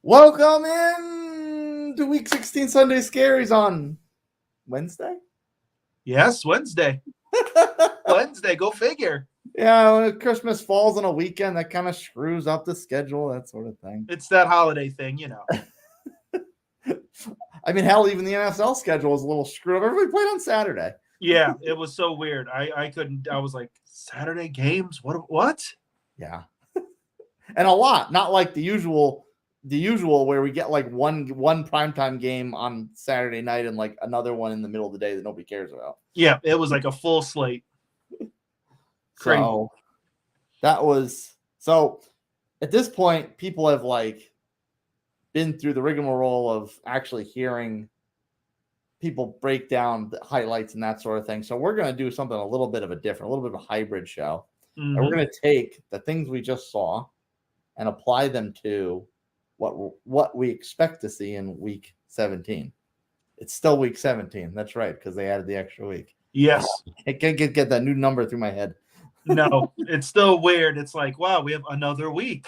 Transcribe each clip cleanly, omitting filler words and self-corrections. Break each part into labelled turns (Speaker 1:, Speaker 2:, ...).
Speaker 1: Welcome in to Week 16 Sunday Scaries on Wednesday.
Speaker 2: Yes, Wednesday. Wednesday, go figure.
Speaker 1: Yeah, when Christmas falls on a weekend, that kind of screws up the schedule, that sort of thing.
Speaker 2: It's that holiday thing, you know.
Speaker 1: I mean, hell, even the NFL schedule is a little screwed up. Everybody played on Saturday.
Speaker 2: Yeah, it was so weird. I couldn't. I was like, Saturday games? What?
Speaker 1: Yeah, and a lot, not like the usual where we get like one primetime game on Saturday night and like another one in the middle of the day that nobody cares about.
Speaker 2: Yeah, it was like a full slate. Crazy.
Speaker 1: So that was so. At this point, people have like been through the rigmarole of actually hearing people break down the highlights and that sort of thing. So we're going to do something a little bit of a different, a little bit of a hybrid show.
Speaker 2: Mm-hmm.
Speaker 1: And we're going to take the things we just saw and apply them to what we expect to see in week 17. It's still week 17. That's right, because they added the extra week.
Speaker 2: Yes.
Speaker 1: I can't get that new number through my head.
Speaker 2: No, it's still weird. It's like, wow, we have another week.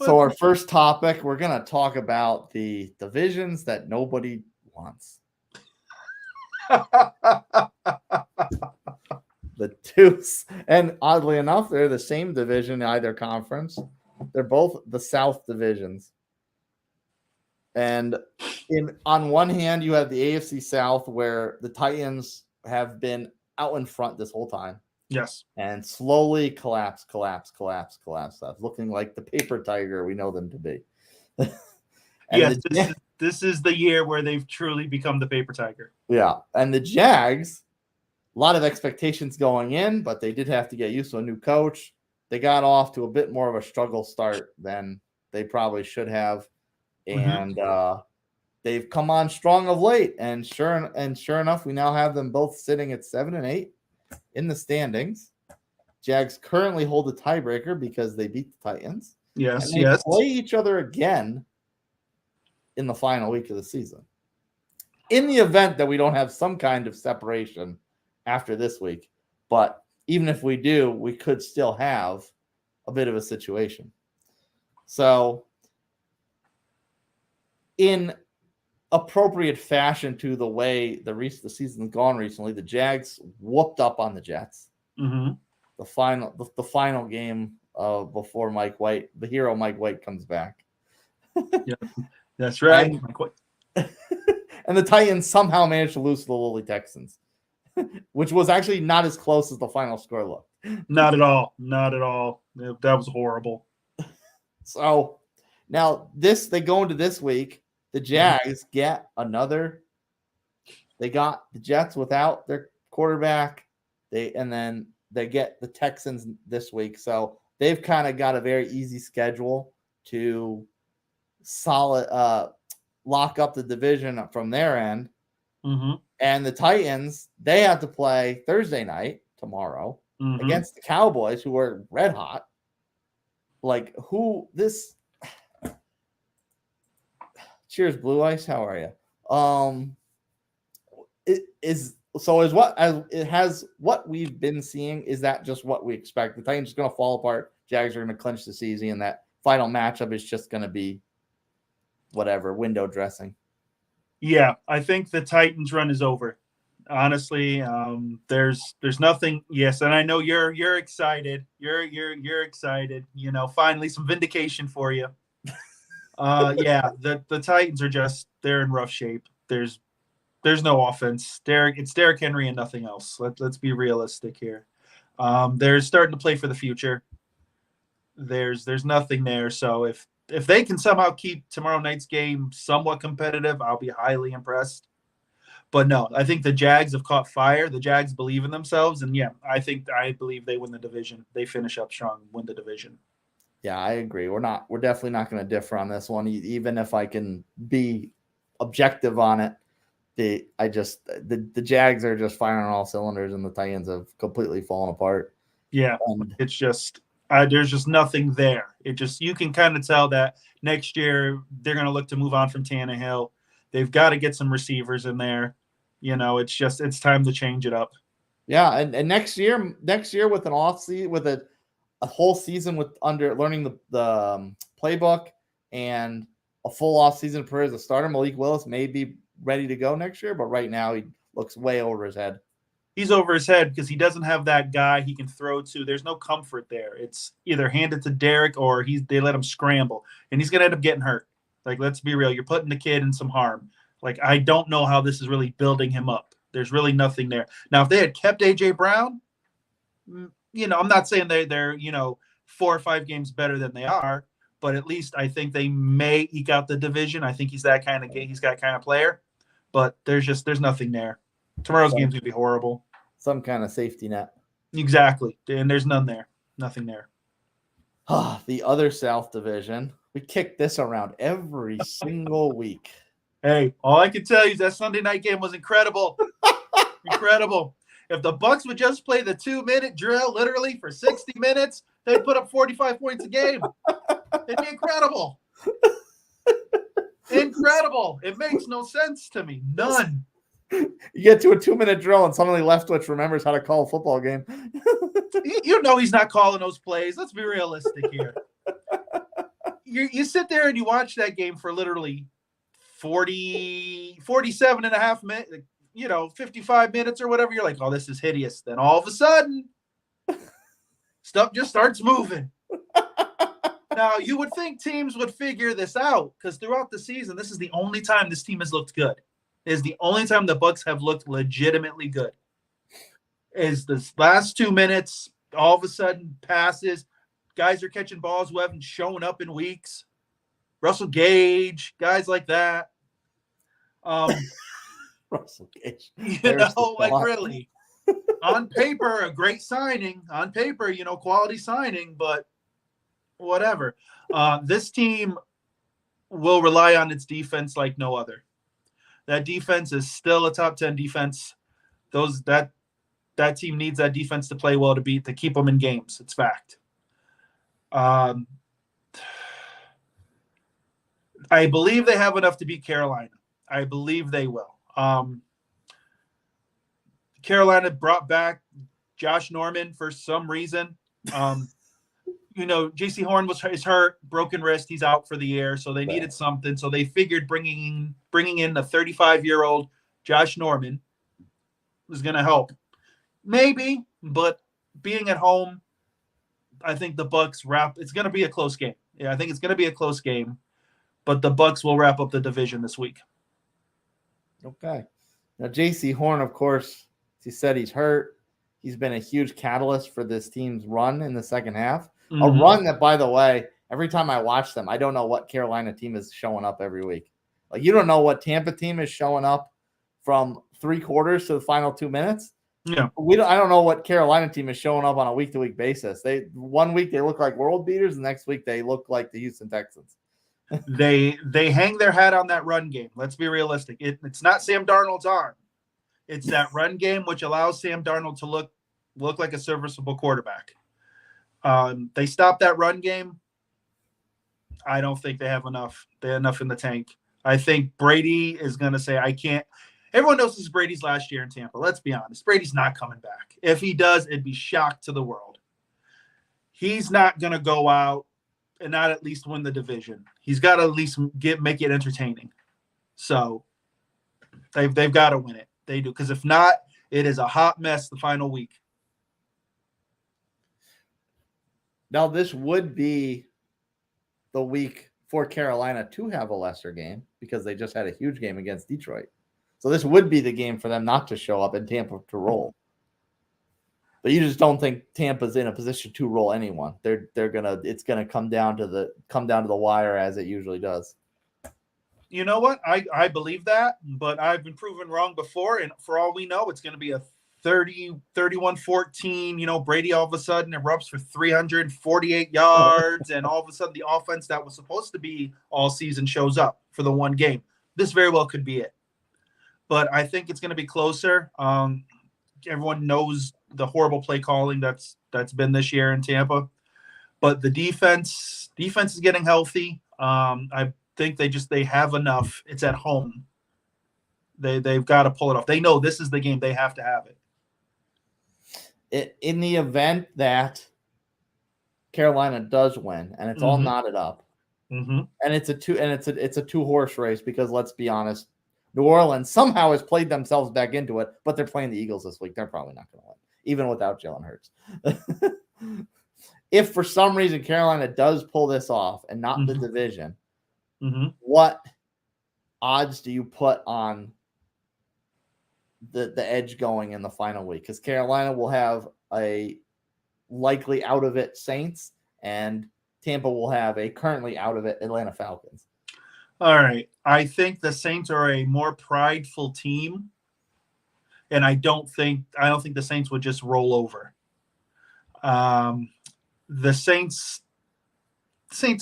Speaker 1: So our first topic, we're going to talk about the divisions that nobody wants. The Deuce. And oddly enough, they're the same division in either conference. They're both the South divisions. And on one hand, you have the AFC South, where the Titans have been out in front this whole time.
Speaker 2: Yes.
Speaker 1: And slowly collapse, looking like the paper tiger we know them to be.
Speaker 2: Yes, this is the year where they've truly become the paper tiger.
Speaker 1: Yeah. And the Jags, a lot of expectations going in, but they did have to get used to a new coach. They got off to a bit more of a struggle start than they probably should have. And they've come on strong of late. And sure enough, we now have them both sitting at 7 and 8 in the standings. Jags currently hold the tiebreaker because they beat the Titans.
Speaker 2: Yes,
Speaker 1: and they play each other again in the final week of the season. In the event that we don't have some kind of separation after this week, but even if we do, we could still have a bit of a situation. So, in appropriate fashion to the way the season's gone recently, the Jags whooped up on the Jets.
Speaker 2: Mm-hmm.
Speaker 1: The final game before Mike White, the hero Mike White, comes back.
Speaker 2: Yeah, that's right.
Speaker 1: And the Titans somehow managed to lose to the lowly Texans, which was actually not as close as the final score looked.
Speaker 2: Not at all. That was horrible.
Speaker 1: So now they go into this week. The Jags get another. They got the Jets without their quarterback. Then they get the Texans this week. So they've kind of got a very easy schedule to lock up the division from their end.
Speaker 2: Mm-hmm.
Speaker 1: And the Titans, they have to play Thursday night tomorrow against the Cowboys, who are red hot. Like, who this? Cheers, Blue Ice. How are you? What we've been seeing, is that just what we expect? The Titans are going to fall apart. Jags are going to clinch this easy, and that final matchup is just going to be whatever, window dressing.
Speaker 2: Yeah, I think the Titans run is over. Honestly, there's nothing. Yes, and I know you're excited. You're excited. You know, finally some vindication for you. Yeah, the Titans are they're in rough shape. There's no offense. It's Derrick Henry and nothing else. Let's be realistic here. They're starting to play for the future. There's nothing there. So if they can somehow keep tomorrow night's game somewhat competitive, I'll be highly impressed. But no, I think the Jags have caught fire. The Jags believe in themselves, and yeah, I believe they win the division. They finish up strong, win the division.
Speaker 1: Yeah, I agree. We're definitely not going to differ on this one, even if I can be objective on it. The Jags are just firing on all cylinders, and the Titans have completely fallen apart.
Speaker 2: Yeah, it's just there's just nothing there. You can kind of tell that next year they're going to look to move on from Tannehill. They've got to get some receivers in there. You know, it's time to change it up.
Speaker 1: Yeah, and next year with an offseason, with a a whole season with learning the playbook and a full off season for as a starter, Malik Willis may be ready to go next year, but right now he looks way over his head.
Speaker 2: He's over his head because he doesn't have that guy he can throw to. There's no comfort there. It's either handed to Derek or they let him scramble, and he's going to end up getting hurt. Like, let's be real. You're putting the kid in some harm. Like, I don't know how this is really building him up. There's really nothing there. Now, if they had kept A.J. Brown, I'm not saying they're 4 or 5 games better than they are, but at least I think they may eke out the division. I think he's that kind of player, but there's nothing there. Tomorrow's game's going to be horrible.
Speaker 1: Some kind of safety net.
Speaker 2: Exactly. And there's none there. Nothing there.
Speaker 1: The other South Division. We kick this around every single week.
Speaker 2: Hey, all I can tell you is that Sunday night game was incredible. Incredible. If the Bucs would just play the 2-minute drill literally for 60 minutes, they'd put up 45 points a game. It'd be incredible. Incredible. It makes no sense to me. None.
Speaker 1: You get to a 2-minute drill and suddenly Leftwich remembers how to call a football game.
Speaker 2: He's not calling those plays. Let's be realistic here. You sit there and you watch that game for literally 47 and a half minutes, 55 minutes or whatever. You're like, oh, this is hideous. Then all of a sudden, stuff just starts moving. Now, you would think teams would figure this out because throughout the season, this is the only time this team has looked good. It is the only time the Bucs have looked legitimately good. Is this last 2 minutes, all of a sudden passes. Guys are catching balls who haven't shown up in weeks. Russell Gage, guys like that.
Speaker 1: Russell Gage.
Speaker 2: Really. On paper, a great signing. On paper, quality signing, but whatever. This team will rely on its defense like no other. That defense is still a top 10 defense. That team needs that defense to play well to keep them in games. It's fact. I believe they have enough to beat Carolina. I believe they will. Carolina brought back Josh Norman for some reason. J.C. Horn is hurt, broken wrist. He's out for the year, so they needed something. So they figured bringing in the 35-year-old Josh Norman was going to help. Maybe, but being at home, I think the Bucs it's going to be a close game. Yeah, I think it's going to be a close game, but the Bucs will wrap up the division this week.
Speaker 1: Okay. Now, J.C. Horn, of course, he said he's hurt. He's been a huge catalyst for this team's run in the second half. Mm-hmm. A run that, by the way, every time I watch them, I don't know what Carolina team is showing up every week. Like, you don't know what Tampa team is showing up from 3 quarters to the final 2 minutes.
Speaker 2: Yeah,
Speaker 1: I don't know what Carolina team is showing up on a week-to-week basis. One week they look like world beaters, the next week they look like the Houston Texans.
Speaker 2: They hang their hat on that run game. Let's be realistic. It's not Sam Darnold's arm. It's that run game which allows Sam Darnold to look like a serviceable quarterback. They stop that run game. I don't think they have enough. They have enough in the tank. I think Brady is going to say, I can't. Everyone knows this is Brady's last year in Tampa. Let's be honest. Brady's not coming back. If he does, it'd be shock to the world. He's not going to go out and not at least win the division. He's got to at least make it entertaining. So they've got to win it. They do. Because if not, it is a hot mess the final week.
Speaker 1: Now, this would be the week for Carolina to have a lesser game because they just had a huge game against Detroit. So this would be the game for them not to show up and Tampa to roll. But you just don't think Tampa's in a position to roll anyone. It's gonna come down to the wire as it usually does.
Speaker 2: You know what? I believe that, but I've been proven wrong before, and for all we know, it's gonna be a 31-14. Brady all of a sudden erupts for 348 yards, and all of a sudden the offense that was supposed to be all season shows up for the one game. This very well could be it. But I think it's going to be closer. Everyone knows the horrible play calling that's been this year in Tampa. But the defense is getting healthy. I think they have enough. It's at home. They've got to pull it off. They know this is the game. They have to have it.
Speaker 1: In the event that Carolina does win, and it's all knotted up,
Speaker 2: Mm-hmm.
Speaker 1: and it's a two-horse race because let's be honest, New Orleans somehow has played themselves back into it, but they're playing the Eagles this week. They're probably not going to win, even without Jalen Hurts. If for some reason Carolina does pull this off and not the division, what odds do you put on the edge going in the final week? Because Carolina will have a likely out of it Saints, and Tampa will have a currently out of it Atlanta Falcons.
Speaker 2: All right. I think the Saints are a more prideful team, and I don't think the Saints would just roll over. The Saints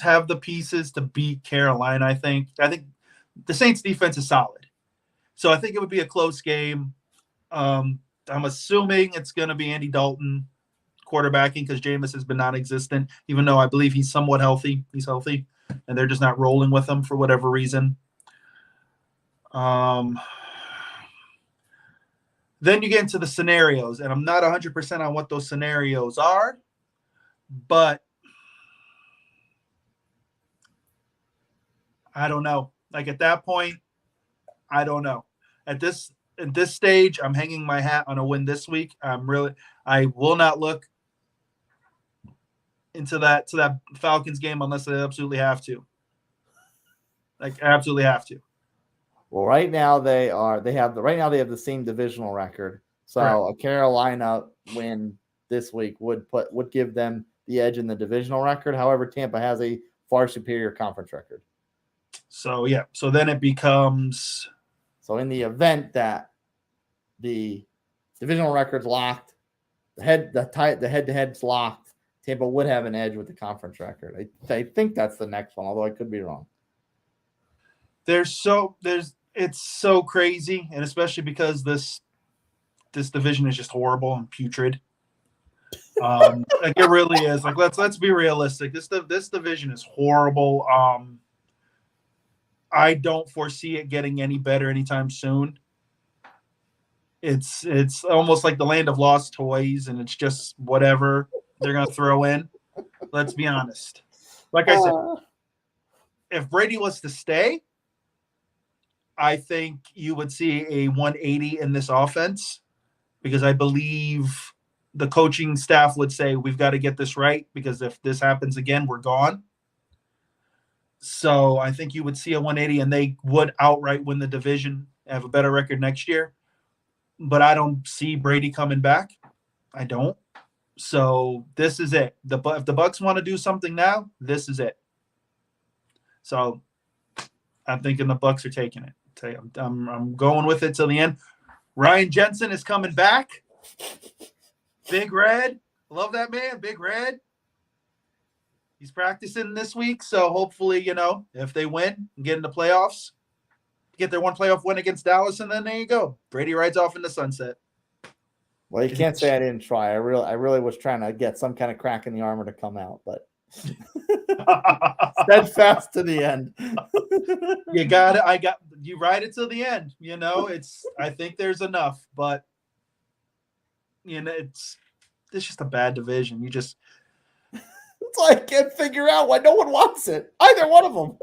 Speaker 2: have the pieces to beat Carolina, I think. I think the Saints defense is solid. So I think it would be a close game. I'm assuming it's going to be Andy Dalton quarterbacking because Jameis has been non-existent, even though I believe he's somewhat healthy. He's healthy, and they're just not rolling with him for whatever reason. Then you get into the scenarios, and I'm not 100% on what those scenarios are, but I don't know. Like at that point, I don't know. At this stage, I'm hanging my hat on a win this week. I will not look into that Falcons game unless I absolutely have to. Like absolutely have to.
Speaker 1: Well, right now they have the same divisional record. So a Carolina win this week would give them the edge in the divisional record. However, Tampa has a far superior conference record.
Speaker 2: So yeah, so then it becomes.
Speaker 1: So in the event that the divisional record's locked, the head-to-head's locked, Tampa would have an edge with the conference record. I think that's the next one, although I could be wrong.
Speaker 2: It's so crazy, and especially because this division is just horrible and putrid. Like it really is. Like let's be realistic. This division is horrible. I don't foresee it getting any better anytime soon. It's almost like the land of lost toys, and it's just whatever they're gonna throw in. Let's be honest. Like I said, if Brady was to stay, I think you would see a 180 in this offense because I believe the coaching staff would say, we've got to get this right because if this happens again, we're gone. So I think you would see a 180 and they would outright win the division, have a better record next year. But I don't see Brady coming back. I don't. So this is it. If the Bucs want to do something now, this is it. So I'm thinking the Bucs are taking it. I'm going with it till the end. Ryan Jensen is coming back. Big Red. Love that man. Big Red. He's practicing this week. So hopefully, if they win and get into playoffs, get their one playoff win against Dallas, and then there you go. Brady rides off in the sunset.
Speaker 1: Well, you can't say I didn't try. I really was trying to get some kind of crack in the armor to come out, but steadfast to the end.
Speaker 2: You ride it till the end. I think there's enough, but it's just a bad division. It's
Speaker 1: like I can't figure out why no one wants it. Either one of them.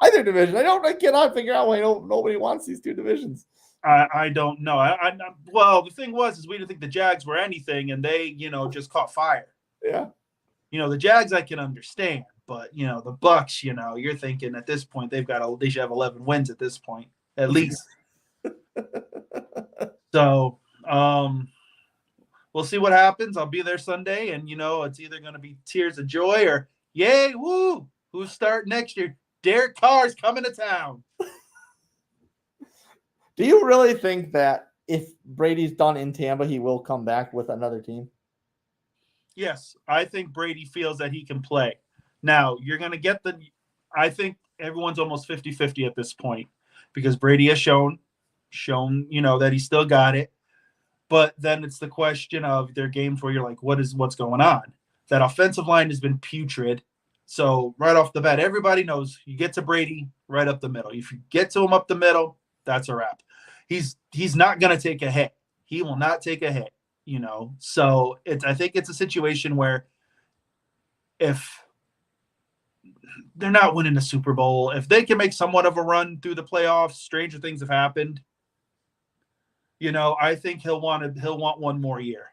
Speaker 1: Either division. I cannot figure out why nobody wants these two divisions.
Speaker 2: I don't know. Well, the thing is we didn't think the Jags were anything, and they, just caught fire.
Speaker 1: Yeah.
Speaker 2: The Jags I can understand, but the Bucs, you're thinking at this point they should have 11 wins at this point at least. So, we'll see what happens. I'll be there Sunday, and it's either going to be tears of joy or yay, woo! Who's starting next year? Derek Carr's coming to town.
Speaker 1: Do you really think that if Brady's done in Tampa, he will come back with another team?
Speaker 2: Yes, I think Brady feels that he can play. Now, you're going to get I think everyone's almost 50-50 at this point because Brady has shown, that he still got it. But then it's the question of their games where you're like, what's going on? That offensive line has been putrid. So right off the bat, everybody knows you get to Brady right up the middle. If you get to him up the middle, that's a wrap. He's not going to take a hit. He will not take a hit, So I think it's a situation where if they're not winning the Super Bowl, if they can make somewhat of a run through the playoffs, stranger things have happened. I think he'll want one more year.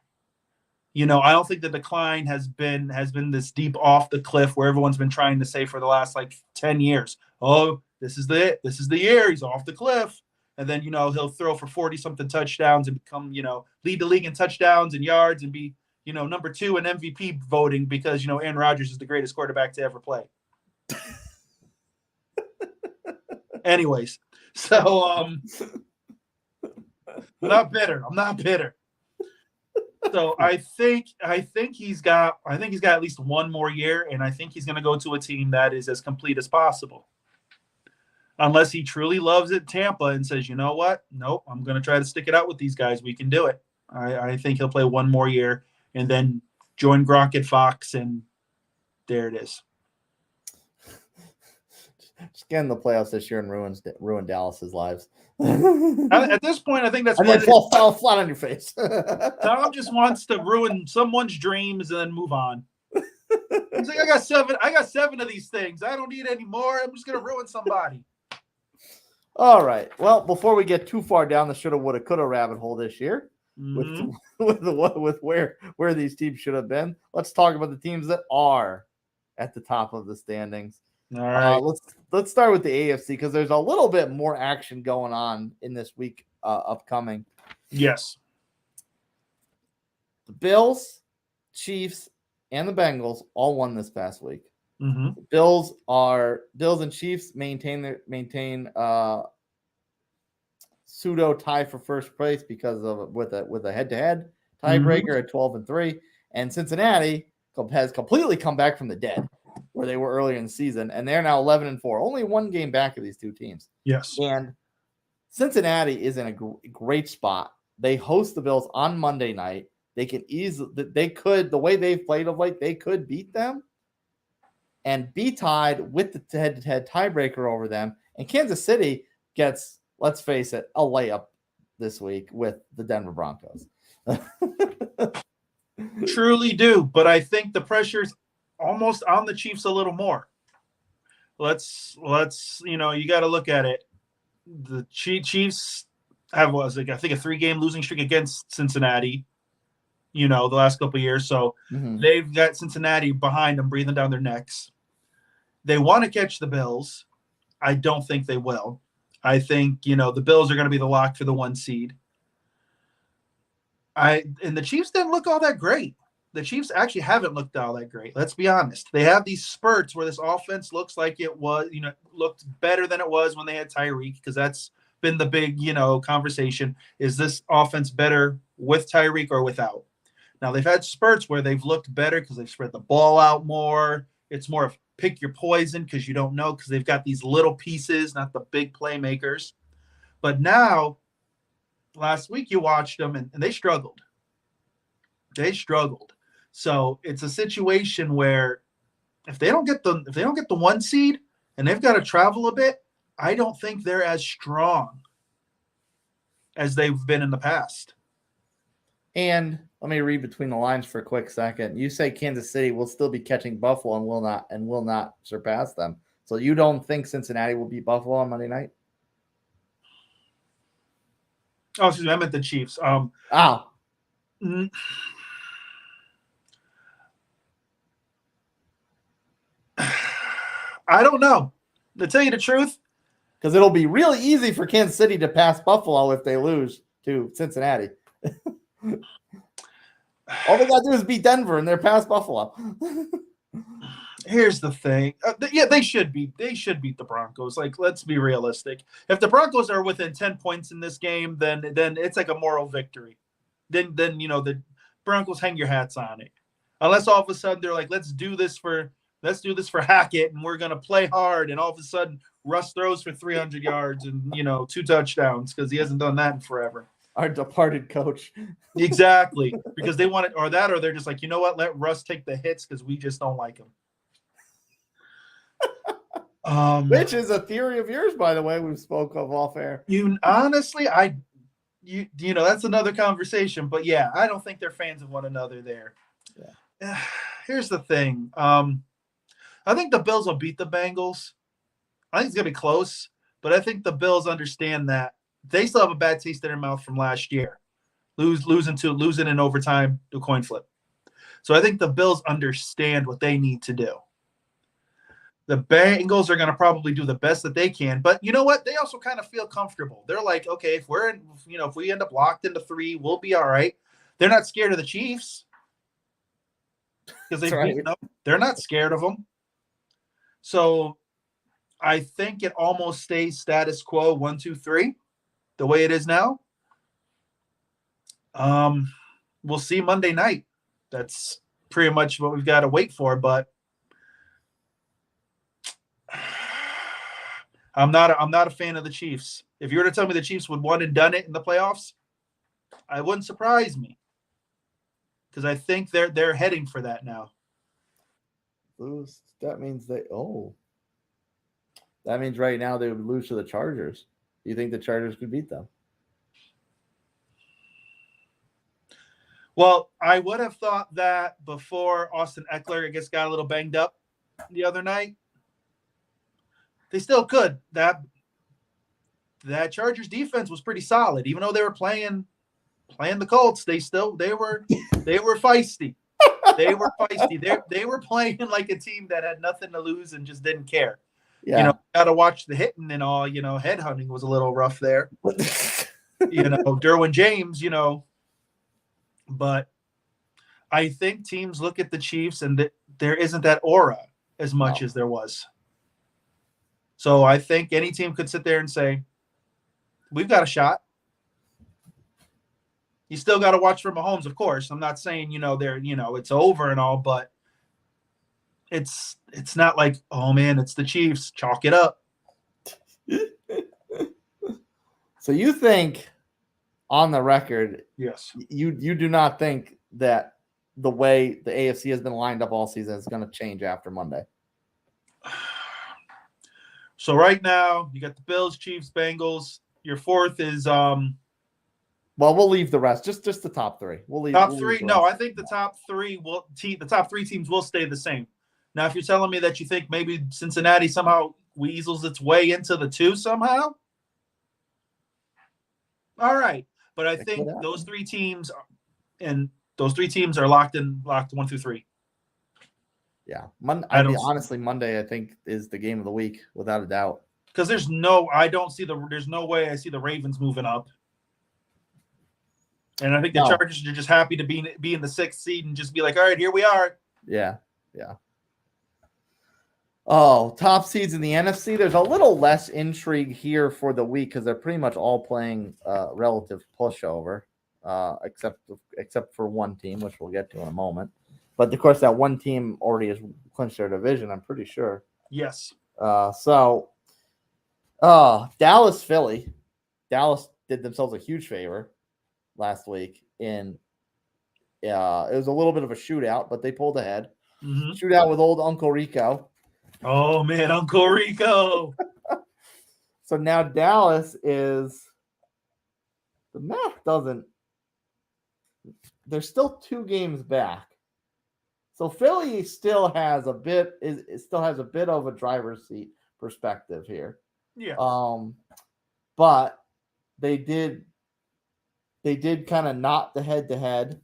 Speaker 2: I don't think the decline has been this deep off the cliff where everyone's been trying to say for the last 10 years. Oh, this is the year he's off the cliff. And then, he'll throw for 40 something touchdowns and become, lead the league in touchdowns and yards and be, number 2 in MVP voting because, Aaron Rodgers is the greatest quarterback to ever play. Anyways, so I'm not bitter. So I think he's got at least one more year, and I think he's going to go to a team that is as complete as possible. Unless he truly loves it, Tampa, and says, you know what? Nope, I'm going to try to stick it out with these guys. We can do it. I think he'll play one more year and then join Gronk at Fox, and there it is.
Speaker 1: Just get in the playoffs this year and ruin Dallas's lives.
Speaker 2: At this point, I think that's
Speaker 1: and then fall flat on your face.
Speaker 2: Tom just wants to ruin someone's dreams and then move on. He's like, I got seven of these things. I don't need any more. I'm just gonna ruin somebody.
Speaker 1: All right. Well, before we get too far down the shoulda, woulda, coulda rabbit hole this year, with where these teams should have been, let's talk about the teams that are at the top of the standings.
Speaker 2: All right.
Speaker 1: Let's start with the AFC because there's a little bit more action going on in this week upcoming.
Speaker 2: Yes.
Speaker 1: The Bills, Chiefs, and the Bengals all won this past week.
Speaker 2: Mm-hmm.
Speaker 1: The Bills and Chiefs maintain pseudo tie for first place because of with a head-to-head tiebreaker at 12-3, and Cincinnati has completely come back from the dead where they were earlier in the season, and they're now 11-4, only one game back of these two teams.
Speaker 2: Yes.
Speaker 1: And Cincinnati is in a great spot. They host the Bills on Monday night. The way they've played of late, they could beat them and be tied with the head-to-head tiebreaker over them. And Kansas City gets, let's face it, a layup this week with the Denver Broncos.
Speaker 2: Truly do, but I think the pressure's almost on the Chiefs a little more. Let's you got to look at it. The Chiefs have I think a 3-game losing streak against Cincinnati, the last couple of years. So they've got Cincinnati behind them, breathing down their necks. They want to catch the Bills. I don't think they will. I think, the Bills are going to be the lock for the 1 seed. And the Chiefs didn't look all that great. The Chiefs actually haven't looked all that great. Let's be honest. They have these spurts where this offense looks like it was, looked better than it was when they had Tyreek, because that's been the big, conversation. Is this offense better with Tyreek or without? Now, they've had spurts where they've looked better because they've spread the ball out more. It's more of pick your poison because you don't know, because they've got these little pieces, not the big playmakers. But now, last week you watched them and they struggled. They struggled. So it's a situation where if they don't get the 1 seed and they've got to travel a bit, I don't think they're as strong as they've been in the past.
Speaker 1: And let me read between the lines for a quick second. You say Kansas City will still be catching Buffalo and will not surpass them. So you don't think Cincinnati will beat Buffalo on Monday night?
Speaker 2: Oh, excuse me, I meant the Chiefs. I don't know. To tell you the truth,
Speaker 1: because it'll be really easy for Kansas City to pass Buffalo if they lose to Cincinnati. All they got to do is beat Denver, and they're past Buffalo.
Speaker 2: Here's the thing. They should beat the Broncos. Let's be realistic. If the Broncos are within 10 points in this game, then it's like a moral victory. Then the Broncos hang your hats on it. Unless all of a sudden they're like, let's do this for Hackett, and we're gonna play hard, and all of a sudden Russ throws for 300 yards and 2 touchdowns because he hasn't done that in forever.
Speaker 1: Our departed coach.
Speaker 2: Exactly, because they want it, or they're just like, you know what, let Russ take the hits because we just don't like him.
Speaker 1: Which is a theory of yours, by the way. We spoke of off air.
Speaker 2: Honestly, that's another conversation. But yeah, I don't think they're fans of one another there.
Speaker 1: Yeah.
Speaker 2: here's the thing. I think the Bills will beat the Bengals. I think it's gonna be close, but I think the Bills understand that they still have a bad taste in their mouth from last year, losing in overtime, the coin flip. So I think the Bills understand what they need to do. The Bengals are going to probably do the best that they can, but you know what? They also kind of feel comfortable. They're like, okay, if we end up locked into 3, we'll be all right. They're not scared of the Chiefs because they're not scared of them. So I think it almost stays status quo 1, 2, 3, the way it is now. We'll see Monday night. That's pretty much what we've got to wait for, but I'm not a fan of the Chiefs. If you were to tell me the Chiefs would won and done it in the playoffs, it wouldn't surprise me. Because I think they're heading for that now.
Speaker 1: Lose. That means that means right now they would lose to the Chargers. Do you think the Chargers could beat them?
Speaker 2: Well, I would have thought that before Austin Eckler, I guess, got a little banged up the other night. They still could. That Chargers defense was pretty solid, even though they were playing the Colts. They were feisty. They were feisty. They were playing like a team that had nothing to lose and just didn't care.
Speaker 1: Yeah.
Speaker 2: Got to watch the hitting and all. Headhunting was a little rough there. Derwin James. But I think teams look at the Chiefs and there isn't that aura as much as there was. So I think any team could sit there and say, we've got a shot. You still got to watch for Mahomes, of course. I'm not saying, it's over and all, but it's not like, oh man, it's the Chiefs. Chalk it up.
Speaker 1: So you think, on the record,
Speaker 2: yes,
Speaker 1: you do not think that the way the AFC has been lined up all season is going to change after Monday?
Speaker 2: So right now, you got the Bills, Chiefs, Bengals. Your fourth is
Speaker 1: well, we'll leave the rest. Just the top 3. We'll leave
Speaker 2: top 3. No, I think the top 3 the top 3 teams will stay the same. Now, if you're telling me that you think maybe Cincinnati somehow weasels its way into the 2 somehow, all right. But I think those 3 teams are locked 1 through 3.
Speaker 1: Yeah. Honestly, Monday, I think, is the game of the week, without a doubt.
Speaker 2: Because there's no way I see the Ravens moving up. And I think the Chargers are just happy to be in the 6th seed and just be like, all right, here we are.
Speaker 1: Yeah. Yeah. Oh, top seeds in the NFC. There's a little less intrigue here for the week because they're pretty much all playing relative pushover, except for one team, which we'll get to in a moment. But of course, that one team already has clinched their division, I'm pretty sure.
Speaker 2: Yes.
Speaker 1: Dallas, Philly. Dallas did themselves a huge favor last week. It was a little bit of a shootout, but they pulled ahead.
Speaker 2: Mm-hmm.
Speaker 1: Shootout with old Uncle Rico.
Speaker 2: Oh, man, Uncle Rico.
Speaker 1: So now Dallas is – the math doesn't – they're still 2 games back. So Philly still has a bit of a driver's seat perspective here.
Speaker 2: Yeah.
Speaker 1: But they did kind of knot the head-to-head,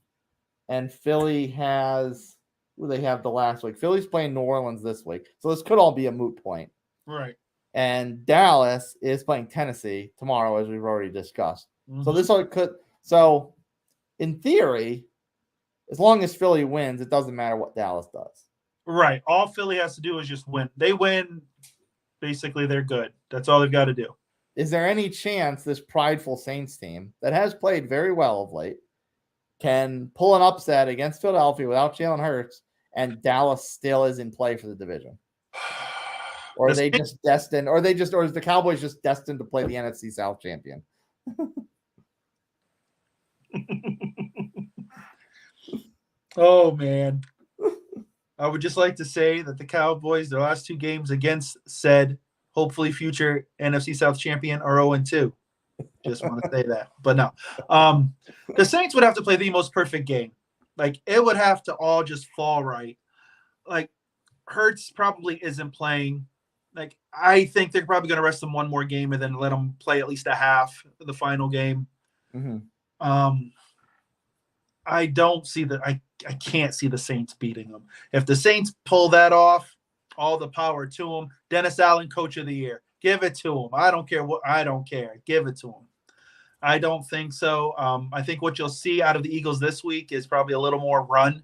Speaker 1: and Philly has – who they have the last week. Philly's playing New Orleans this week. So this could all be a moot point.
Speaker 2: Right.
Speaker 1: And Dallas is playing Tennessee tomorrow, as we've already discussed.
Speaker 2: Mm-hmm.
Speaker 1: So this all could – so in theory, as long as Philly wins, it doesn't matter what Dallas does.
Speaker 2: Right. All Philly has to do is just win. They win, basically they're good. That's all they've got to do.
Speaker 1: Is there any chance this prideful Saints team that has played very well of late can pull an upset against Philadelphia without Jalen Hurts, and Dallas still is in play for the division? Or are they just destined, or is the Cowboys just destined to play the NFC South champion?
Speaker 2: Oh, man. I would just like to say that the Cowboys, their last 2 games against said hopefully future NFC South champion, are 0-2. Just want to say that. But no. The Saints would have to play the most perfect game. Like, it would have to all just fall right. like Hurts probably isn't playing. Like I think they're probably going to rest him one more game and then let him play at least a half of the final game. I don't see that. I can't see the Saints beating them. If the Saints pull that off, all the power to them. Dennis Allen, Coach of the Year, give it to him. I don't care what. I don't care. Give it to him. I don't think so. I think what you'll see out of the Eagles this week is probably a little more run.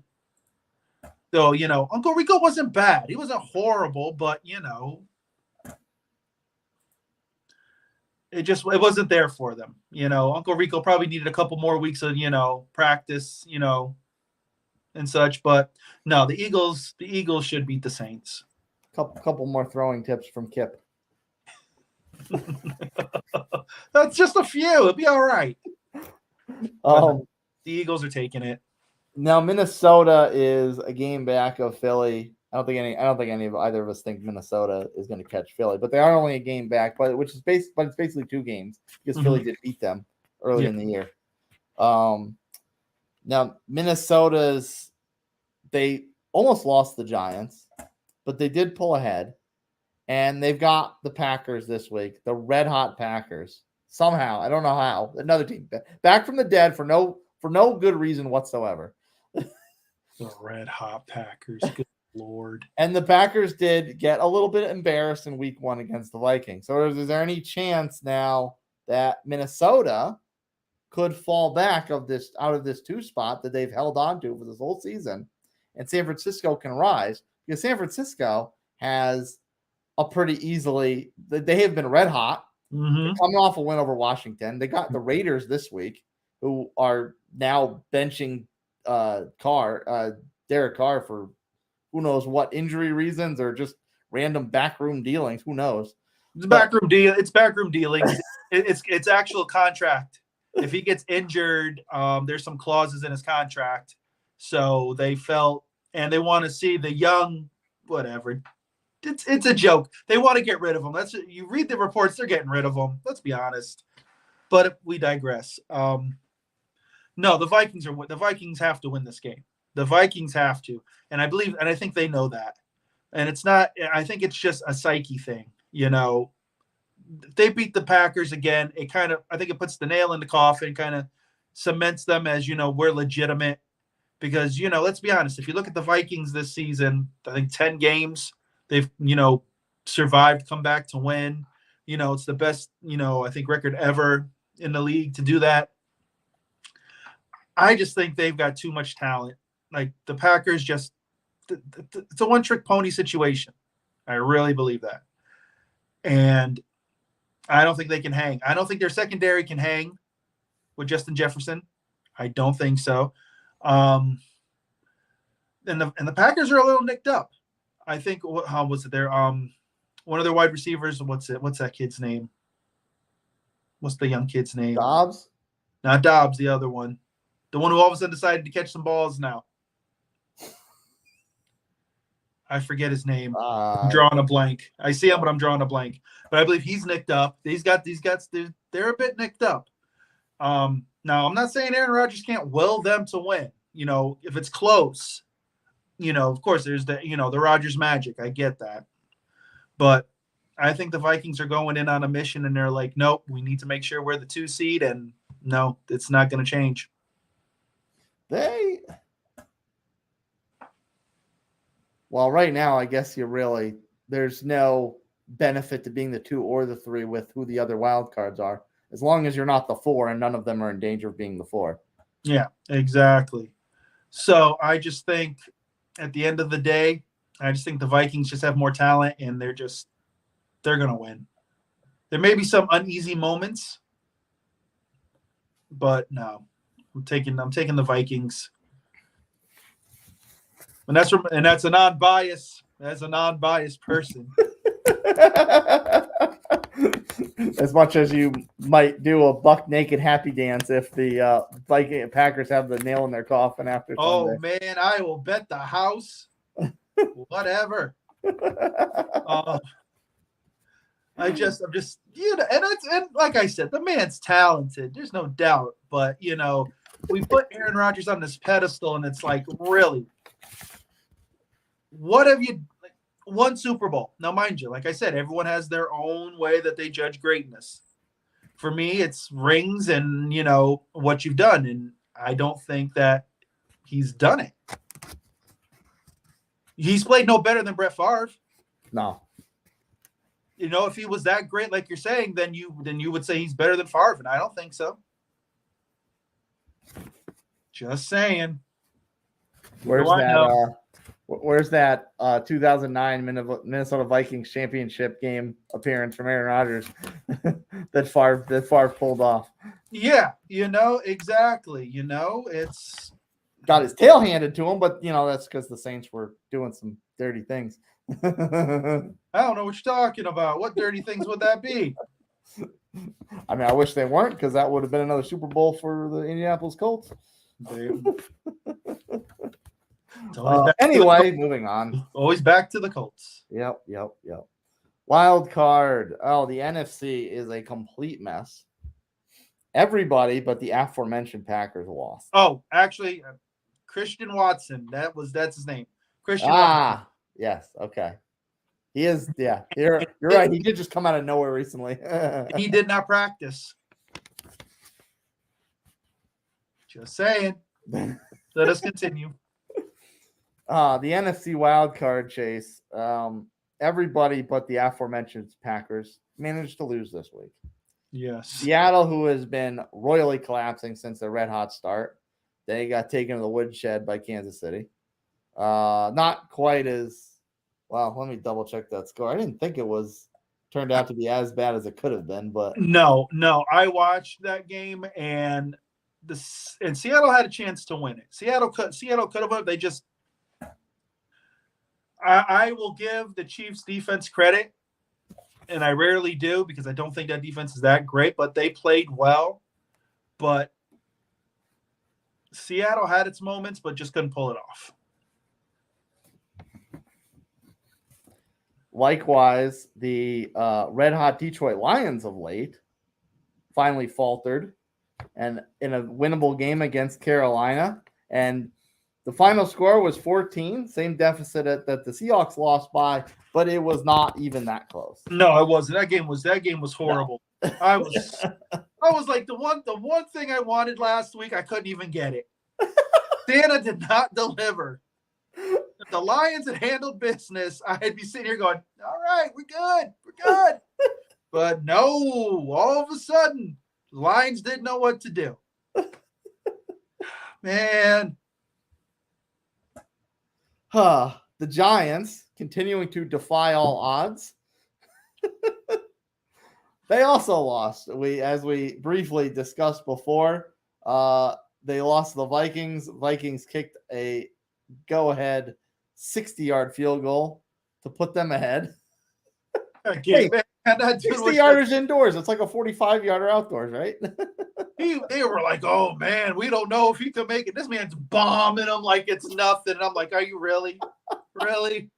Speaker 2: So, Uncle Rico wasn't bad. He wasn't horrible, but, it wasn't there for them. Uncle Rico probably needed a couple more weeks of, practice, and such. But no, the Eagles should beat the Saints.
Speaker 1: Couple more throwing tips from Kip.
Speaker 2: That's just a few. It'll be all right. The Eagles are taking it.
Speaker 1: Now Minnesota is a game back of Philly. I don't think any of either of us think Minnesota is going to catch Philly, but they are only a game back. But it's basically 2 games because Philly did beat them early in the year. Now they almost lost the Giants, but they did pull ahead, and they've got the Packers this week, the red hot Packers. Somehow, I don't know how, another team back from the dead for no good reason whatsoever.
Speaker 2: The red hot Packers. Good Lord.
Speaker 1: And the Packers did get a little bit embarrassed in week 1 against the Vikings. So is there any chance now that Minnesota could fall back out of this 2 spot that they've held on to for this whole season, and San Francisco can rise? Because San Francisco has a pretty easily, they have been red hot. They're coming off a win over Washington. They got the Raiders this week, who are now benching Derek Carr for who knows what injury reasons or just random backroom dealings. Who knows?
Speaker 2: It's backroom deal. It's backroom dealings. It's actual contract. If he gets injured, there's some clauses in his contract. So they felt, and they want to see the young, whatever. It's a joke. They want to get rid of him. You read the reports, they're getting rid of him. Let's be honest. But we digress. No, the Vikings have to win this game. The Vikings have to. And I think they know that. And I think it's just a psyche thing. They beat the Packers again. I think it puts the nail in the coffin, kind of cements them as, we're legitimate. Because, let's be honest, if you look at the Vikings this season, I think 10 games, they've, survived, come back to win. It's the best, I think record ever in the league to do that. I just think they've got too much talent. Like the Packers it's a one-trick pony situation. I really believe that. And I don't think they can hang. I don't think their secondary can hang with Justin Jefferson. I don't think so. And the Packers are a little nicked up. I think how was it there? One of their wide receivers. What's that kid's name? What's the young kid's name?
Speaker 1: Dobbs?
Speaker 2: Not Dobbs, the other one. The one who all of a sudden decided to catch some balls now. I forget his name. I'm drawing a blank. I see him, but I'm drawing a blank. But I believe he's nicked up. These guys, they're a bit nicked up. Now, I'm not saying Aaron Rodgers can't will them to win. If it's close, of course, there's the Rodgers magic. I get that. But I think the Vikings are going in on a mission, and they're like, nope, we need to make sure we're the 2 seed, and no, it's not going to change.
Speaker 1: Well, right now, I guess there's no benefit to being the 2 or the 3 with who the other wild cards are, as long as you're not the 4 and none of them are in danger of being the 4.
Speaker 2: Yeah, exactly. So I just think at the end of the day, I just think the Vikings just have more talent, and they're going to win. There may be some uneasy moments, but no, I'm taking the Vikings. And that's a non-biased person.
Speaker 1: As much as you might do a buck naked happy dance if the Viking Packers have the nail in their coffin after Sunday.
Speaker 2: Oh man, I will bet the house. Whatever. I'm just and like I said, the man's talented. There's no doubt. But we put Aaron Rodgers on this pedestal, and it's like, really. what have you like, won Super Bowl? Now, mind you, like I said, everyone has their own way that they judge greatness. For me, it's rings and what you've done, and I don't think that he's done it. He's played no better than Brett Favre.
Speaker 1: No.
Speaker 2: If he was that great, like you're saying, then you would say he's better than Favre, and I don't think so. Just saying.
Speaker 1: Where's that 2009 Minnesota Vikings championship game appearance from Aaron Rodgers that Favre pulled off?
Speaker 2: Yeah, exactly. It's
Speaker 1: got his tail handed to him, but that's because the Saints were doing some dirty things.
Speaker 2: I don't know what you're talking about. What dirty things would that be?
Speaker 1: I mean, I wish they weren't, because that would have been another Super Bowl for the Indianapolis Colts. Anyway, moving on.
Speaker 2: Always back to the Colts.
Speaker 1: Yep. Wild card. Oh, the NFC is a complete mess. Everybody but the aforementioned Packers lost.
Speaker 2: Oh, actually, Christian Watson. That's his name. Christian Watson.
Speaker 1: Yes. Okay. He is. Yeah. You're right. He did just come out of nowhere recently.
Speaker 2: He did not practice. Just saying. Let us continue.
Speaker 1: The NFC wild card chase. Everybody but the aforementioned Packers managed to lose this week.
Speaker 2: Yes.
Speaker 1: Seattle, who has been royally collapsing since their red hot start, they got taken to the woodshed by Kansas City. Not quite as well. Let me double check that score. I didn't think it was turned out to be as bad as it could have been, but
Speaker 2: no. I watched that game, and Seattle had a chance to win it. Seattle could have won. They just. I will give the Chiefs defense credit, and I rarely do because I don't think that defense is that great, but they played well. But Seattle had its moments, but just couldn't pull it off.
Speaker 1: Likewise, the red-hot Detroit Lions of late finally faltered, and in a winnable game against Carolina, and the final score was 14, same deficit that the Seahawks lost by, but it was not even that close.
Speaker 2: No, it wasn't. That game was horrible. No. I was like the one thing I wanted last week, I couldn't even get it. Santa did not deliver. If the Lions had handled business, I'd be sitting here going, all right, we're good. But no, all of a sudden, the Lions didn't know what to do. Man.
Speaker 1: The Giants continuing to defy all odds. They also lost. As we briefly discussed before, they lost to the Vikings. Vikings kicked a go-ahead 60-yard field goal to put them ahead.
Speaker 2: Hey,
Speaker 1: 60-yarders indoors. It's like a 45-yarder outdoors, right?
Speaker 2: They were like, oh, man, we don't know if he can make it. This man's bombing them like it's nothing. And I'm like, are you really? Really?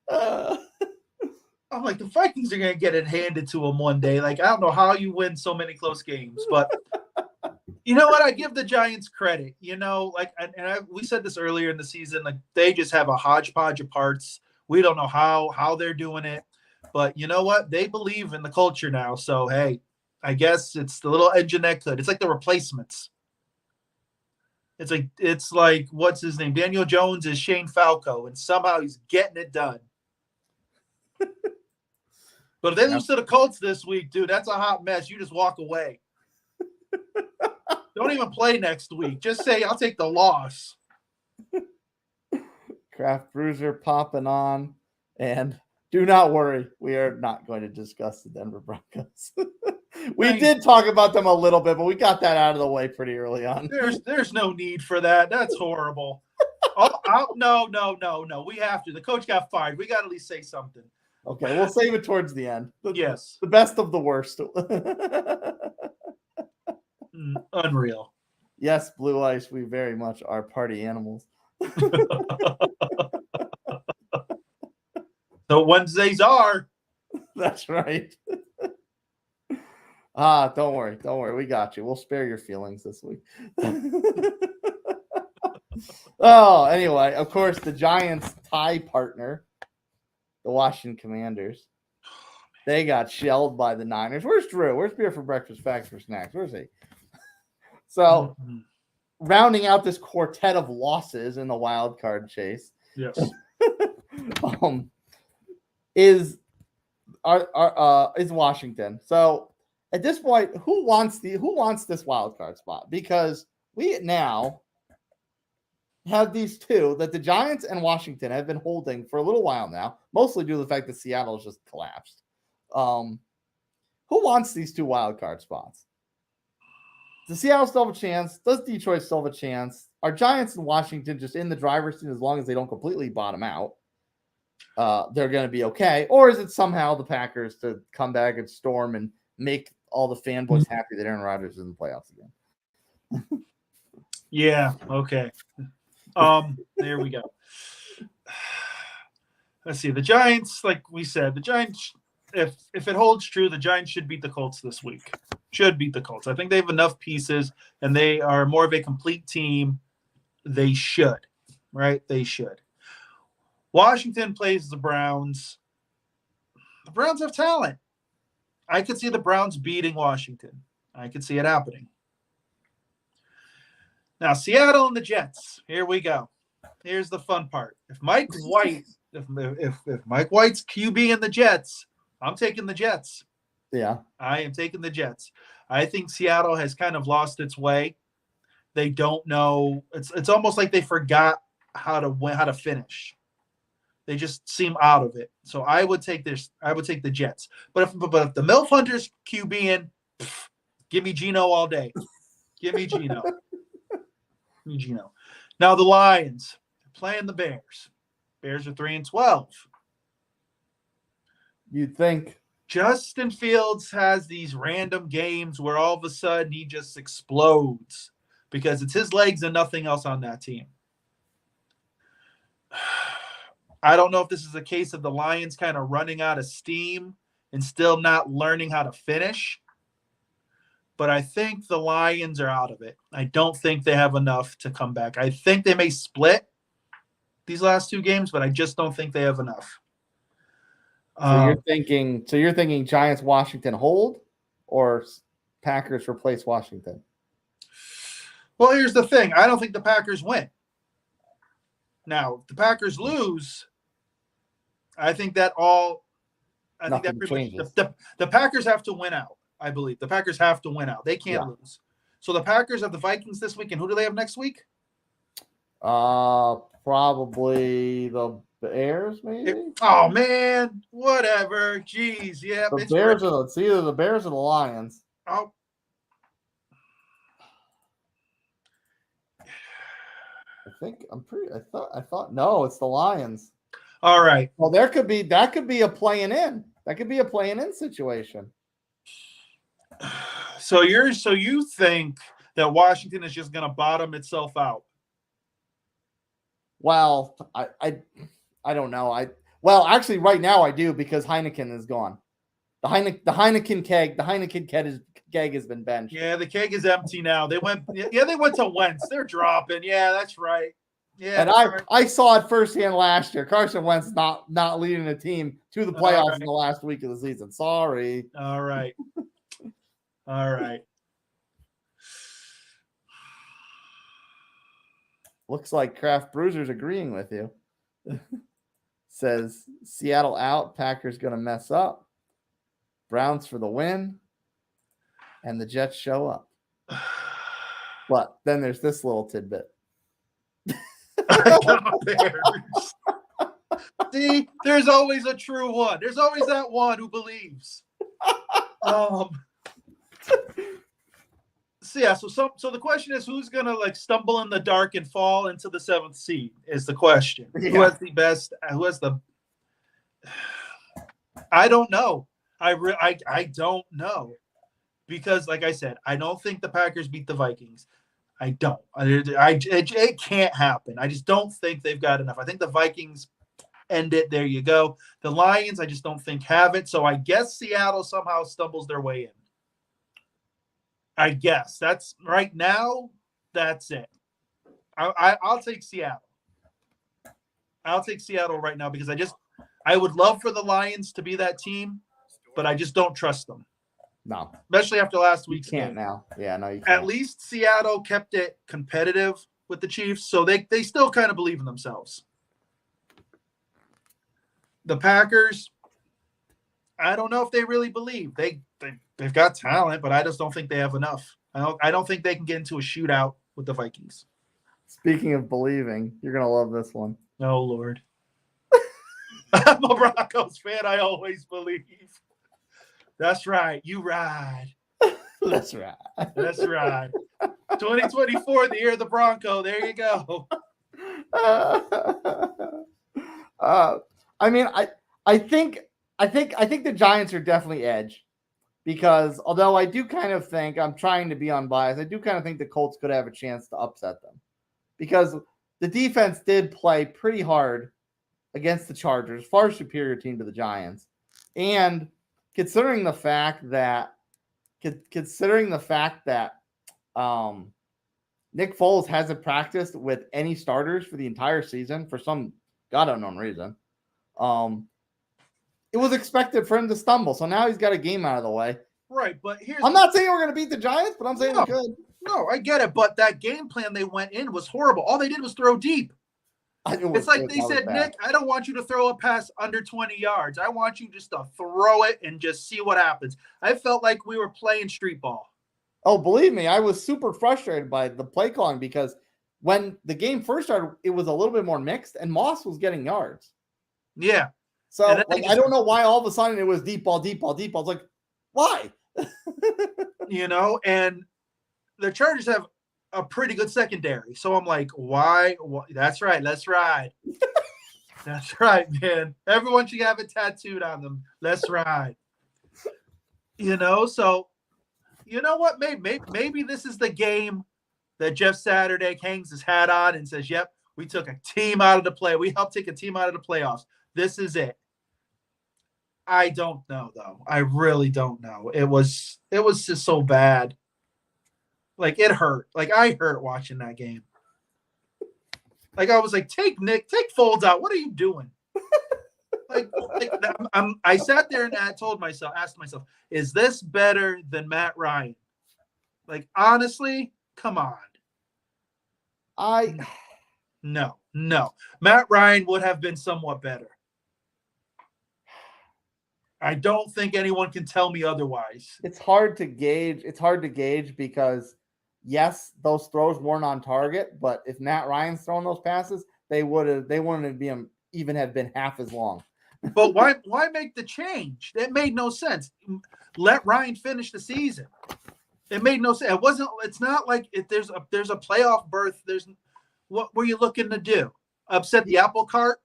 Speaker 2: I'm like, the Vikings are going to get it handed to them one day. Like, I don't know how you win so many close games. But you know what? I give the Giants credit. We said this earlier in the season. Like, they just have a hodgepodge of parts. We don't know how they're doing it. But you know what? They believe in the culture now. So, hey, I guess it's the little engine that could. It's like the replacements. It's like what's his name? Daniel Jones is Shane Falco, and somehow he's getting it done. But if they lose to the Colts this week, dude, that's a hot mess. You just walk away. Don't even play next week. Just say, I'll take the loss.
Speaker 1: Craft Bruiser popping on, and do not worry, we are not going to discuss the Denver Broncos. We did talk about them a little bit, but we got that out of the way pretty early on.
Speaker 2: There's no need for that. That's horrible. No. We have to. The coach got fired. We got to at least say something.
Speaker 1: Okay, we'll save it towards the end.
Speaker 2: Yes.
Speaker 1: The best of the worst.
Speaker 2: Unreal.
Speaker 1: Yes, Blue Ice, we very much are party animals.
Speaker 2: So Wednesdays are.
Speaker 1: That's right. Don't worry. We got you. We'll spare your feelings this week. Oh, anyway, of course, the Giants' tie partner, the Washington Commanders, they got shelled by the Niners. Where's Drew? Where's beer for breakfast, facts for snacks? Where's he? So, rounding out this quartet of losses in the wild card chase,
Speaker 2: Yes.
Speaker 1: is Washington. So at this point, who wants this wild card spot? Because we now have these two that the Giants and Washington have been holding for a little while now, mostly due to the fact that Seattle's just collapsed. Who wants these two wild card spots? Does Seattle still have a chance? Does Detroit still have a chance? Are Giants and Washington just in the driver's seat as long as they don't completely bottom out? They're going to be okay. Or is it somehow the Packers to come back and storm and make all the fanboys happy that Aaron Rodgers is in the playoffs again?
Speaker 2: Yeah. Okay. There we go. Let's see. The Giants, like we said, the Giants, if it holds true, the Giants should beat the Colts this week. Should beat the Colts. I think they have enough pieces, and they are more of a complete team. They should, right? They should. Washington plays the Browns. The Browns have talent. I could see the Browns beating Washington. I could see it happening. Now, Seattle and the Jets. Here we go. Here's the fun part. If Mike White's QB in the Jets, I'm taking the Jets.
Speaker 1: Yeah.
Speaker 2: I am taking the Jets. I think Seattle has kind of lost its way. They don't know. It's almost like they forgot how to finish. They just seem out of it. So I would take this. I would take the Jets. But if the MILF Hunters QB in, give me Geno all day. Give me Geno. Now the Lions are playing the Bears. Bears are 3-12.
Speaker 1: You'd think
Speaker 2: Justin Fields has these random games where all of a sudden he just explodes because it's his legs and nothing else on that team. I don't know if this is a case of the Lions kind of running out of steam and still not learning how to finish. But I think the Lions are out of it. I don't think they have enough to come back. I think they may split these last two games, but I just don't think they have enough.
Speaker 1: So you're thinking Giants Washington hold or Packers replace Washington?
Speaker 2: Well, here's the thing. I don't think the Packers win. Now, if the Packers lose, I think that
Speaker 1: changes.
Speaker 2: The Packers have to win out. I believe the Packers have to win out. They can't lose. So the Packers have the Vikings this week, and who do they have next week?
Speaker 1: Probably the Bears, maybe.
Speaker 2: Oh man, whatever. Jeez, yeah.
Speaker 1: It's either the Bears or the Lions.
Speaker 2: Oh.
Speaker 1: I thought no, it's the Lions.
Speaker 2: All right.
Speaker 1: Well, that could be a playing in. That could be a playing in situation.
Speaker 2: So you think that Washington is just going to bottom itself out?
Speaker 1: Well, I don't know. Actually right now I do because Heineken is gone. The Heineken keg has been benched.
Speaker 2: Yeah, the keg is empty now. They went to Wentz. They're dropping. Yeah, that's right. Yeah.
Speaker 1: And I saw it firsthand last year. Carson Wentz not leading the team to the playoffs in the last week of the season. Sorry.
Speaker 2: All right. All right.
Speaker 1: Looks like Craft Bruiser's agreeing with you. Says Seattle out, Packers going to mess up. Browns for the win. And the Jets show up. But then there's this little tidbit.
Speaker 2: See, there's always a true one. There's always that one who believes. So the question is, who's gonna stumble in the dark and fall into the 7th seed is the question. Yeah. Who has the best? Who has the? I don't know. I don't know because, like I said, I don't think the Packers beat the Vikings. I don't. It can't happen. I just don't think they've got enough. I think the Vikings end it. There you go. The Lions, I just don't think have it. So I guess Seattle somehow stumbles their way in. I guess that's right now. That's it. I'll take Seattle. I'll take Seattle right now because I would love for the Lions to be that team, but I just don't trust them.
Speaker 1: No.
Speaker 2: Especially after last
Speaker 1: You
Speaker 2: week's
Speaker 1: can't
Speaker 2: game.
Speaker 1: now. Yeah, no, you can't.
Speaker 2: At least Seattle kept it competitive with the Chiefs, so they still kind of believe in themselves. The Packers, I don't know if they really believe. They've got talent, but I just don't think they have enough. I don't think they can get into a shootout with the Vikings.
Speaker 1: Speaking of believing, you're going to love this one.
Speaker 2: Oh, Lord. I'm a Broncos fan. I always believe. That's right. You ride.
Speaker 1: That's right.
Speaker 2: That's right. 2024, the year of the Bronco. There you go.
Speaker 1: I mean, I think the Giants are definitely edge because although I do kind of think I'm trying to be unbiased, I do kind of think the Colts could have a chance to upset them because the defense did play pretty hard against the Chargers, far superior team to the Giants, and considering the fact that Nick Foles hasn't practiced with any starters for the entire season for some god unknown reason. It was expected for him to stumble, so now he's got a game out of the way.
Speaker 2: Right, but
Speaker 1: I'm not saying we're going to beat the Giants, but I'm saying we could.
Speaker 2: No, I get it, but that game plan they went in was horrible. All they did was throw deep. It's like they said, Nick, I don't want you to throw a pass under 20 yards. I want you just to throw it and just see what happens. I felt like we were playing street ball.
Speaker 1: Oh, believe me, I was super frustrated by the play calling because when the game first started, it was a little bit more mixed, and Moss was getting yards.
Speaker 2: Yeah.
Speaker 1: So I don't know why all of a sudden it was deep ball, deep ball, deep ball. I was like, why?
Speaker 2: And the Chargers have a pretty good secondary. So I'm like, why? That's right. Let's ride. That's right, man. Everyone should have it tattooed on them. Let's ride. So you know what? Maybe this is the game that Jeff Saturday hangs his hat on and says, yep, we took a team out of the play. We helped take a team out of the playoffs. This is it. I don't know, though. I really don't know. It was just so bad. Like, it hurt. Like, I hurt watching that game. Like, I was like, take Foles out. What are you doing? I sat there and asked myself, is this better than Matt Ryan? Like, honestly, come on. No. Matt Ryan would have been somewhat better. I don't think anyone can tell me otherwise.
Speaker 1: It's hard to gauge because yes, those throws weren't on target, but if Matt Ryan's throwing those passes, they wouldn't have been half as long.
Speaker 2: But why make the change? It made no sense. Let Ryan finish the season. It made no sense. It's not like there's a playoff berth. What were you looking to do? Upset the apple cart?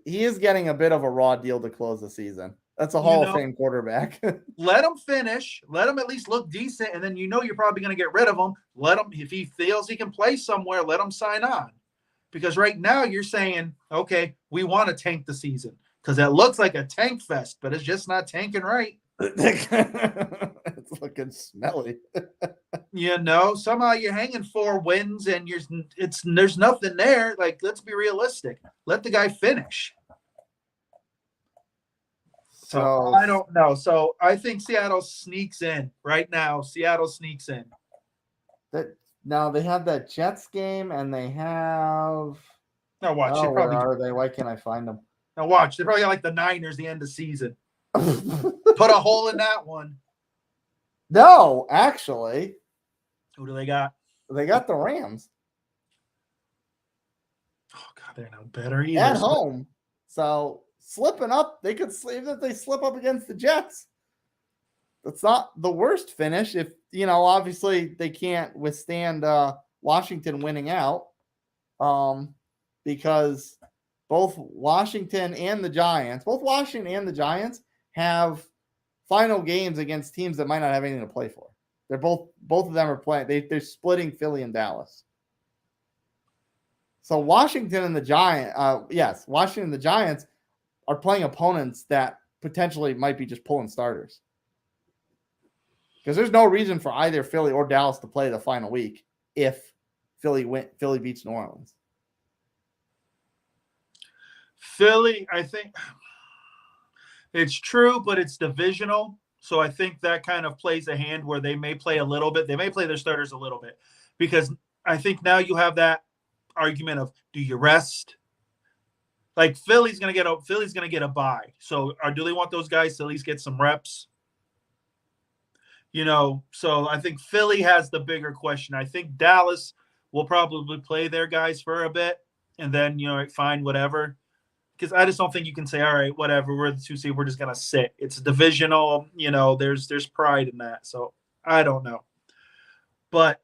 Speaker 1: He is getting a bit of a raw deal to close the season. That's a Hall of Fame quarterback.
Speaker 2: Let him finish. Let him at least look decent, and then you're probably going to get rid of him. Let him, if he feels he can play somewhere, let him sign on. Because right now you're saying, okay, we want to tank the season because it looks like a tank fest, but it's just not tanking right.
Speaker 1: It's looking smelly.
Speaker 2: Somehow you're hanging 4 wins and there's nothing there. Like, let's be realistic. Let the guy finish. So I don't know. So I think Seattle sneaks in right now. Seattle sneaks in.
Speaker 1: Now they have that Jets game and they have.
Speaker 2: Now watch.
Speaker 1: Where are they? Why can't I find them?
Speaker 2: Now watch. They probably got like the Niners the end of season. Put a hole in that one.
Speaker 1: No, actually.
Speaker 2: Who do they got?
Speaker 1: They got the Rams.
Speaker 2: Oh God, they're no better either.
Speaker 1: At home. So slipping up, they could even if they slip up against the Jets. That's not the worst finish. If obviously they can't withstand Washington winning out. Because both Washington and the Giants have final games against teams that might not have anything to play for. They're both of them are playing. They're splitting Philly and Dallas. So Washington and the Giants are playing opponents that potentially might be just pulling starters. Because there's no reason for either Philly or Dallas to play the final week if Philly beats New Orleans.
Speaker 2: Philly, I think it's true, but it's divisional. So I think that kind of plays a hand where they may play a little bit. They may play their starters a little bit because I think now you have that argument of, do you rest? Like Philly's gonna get a bye. So do they want those guys to at least get some reps? So I think Philly has the bigger question. I think Dallas will probably play their guys for a bit and then, fine, whatever. Because I just don't think you can say, all right, whatever, we're the 2 seed, we're just gonna sit. It's divisional, there's pride in that. So I don't know. But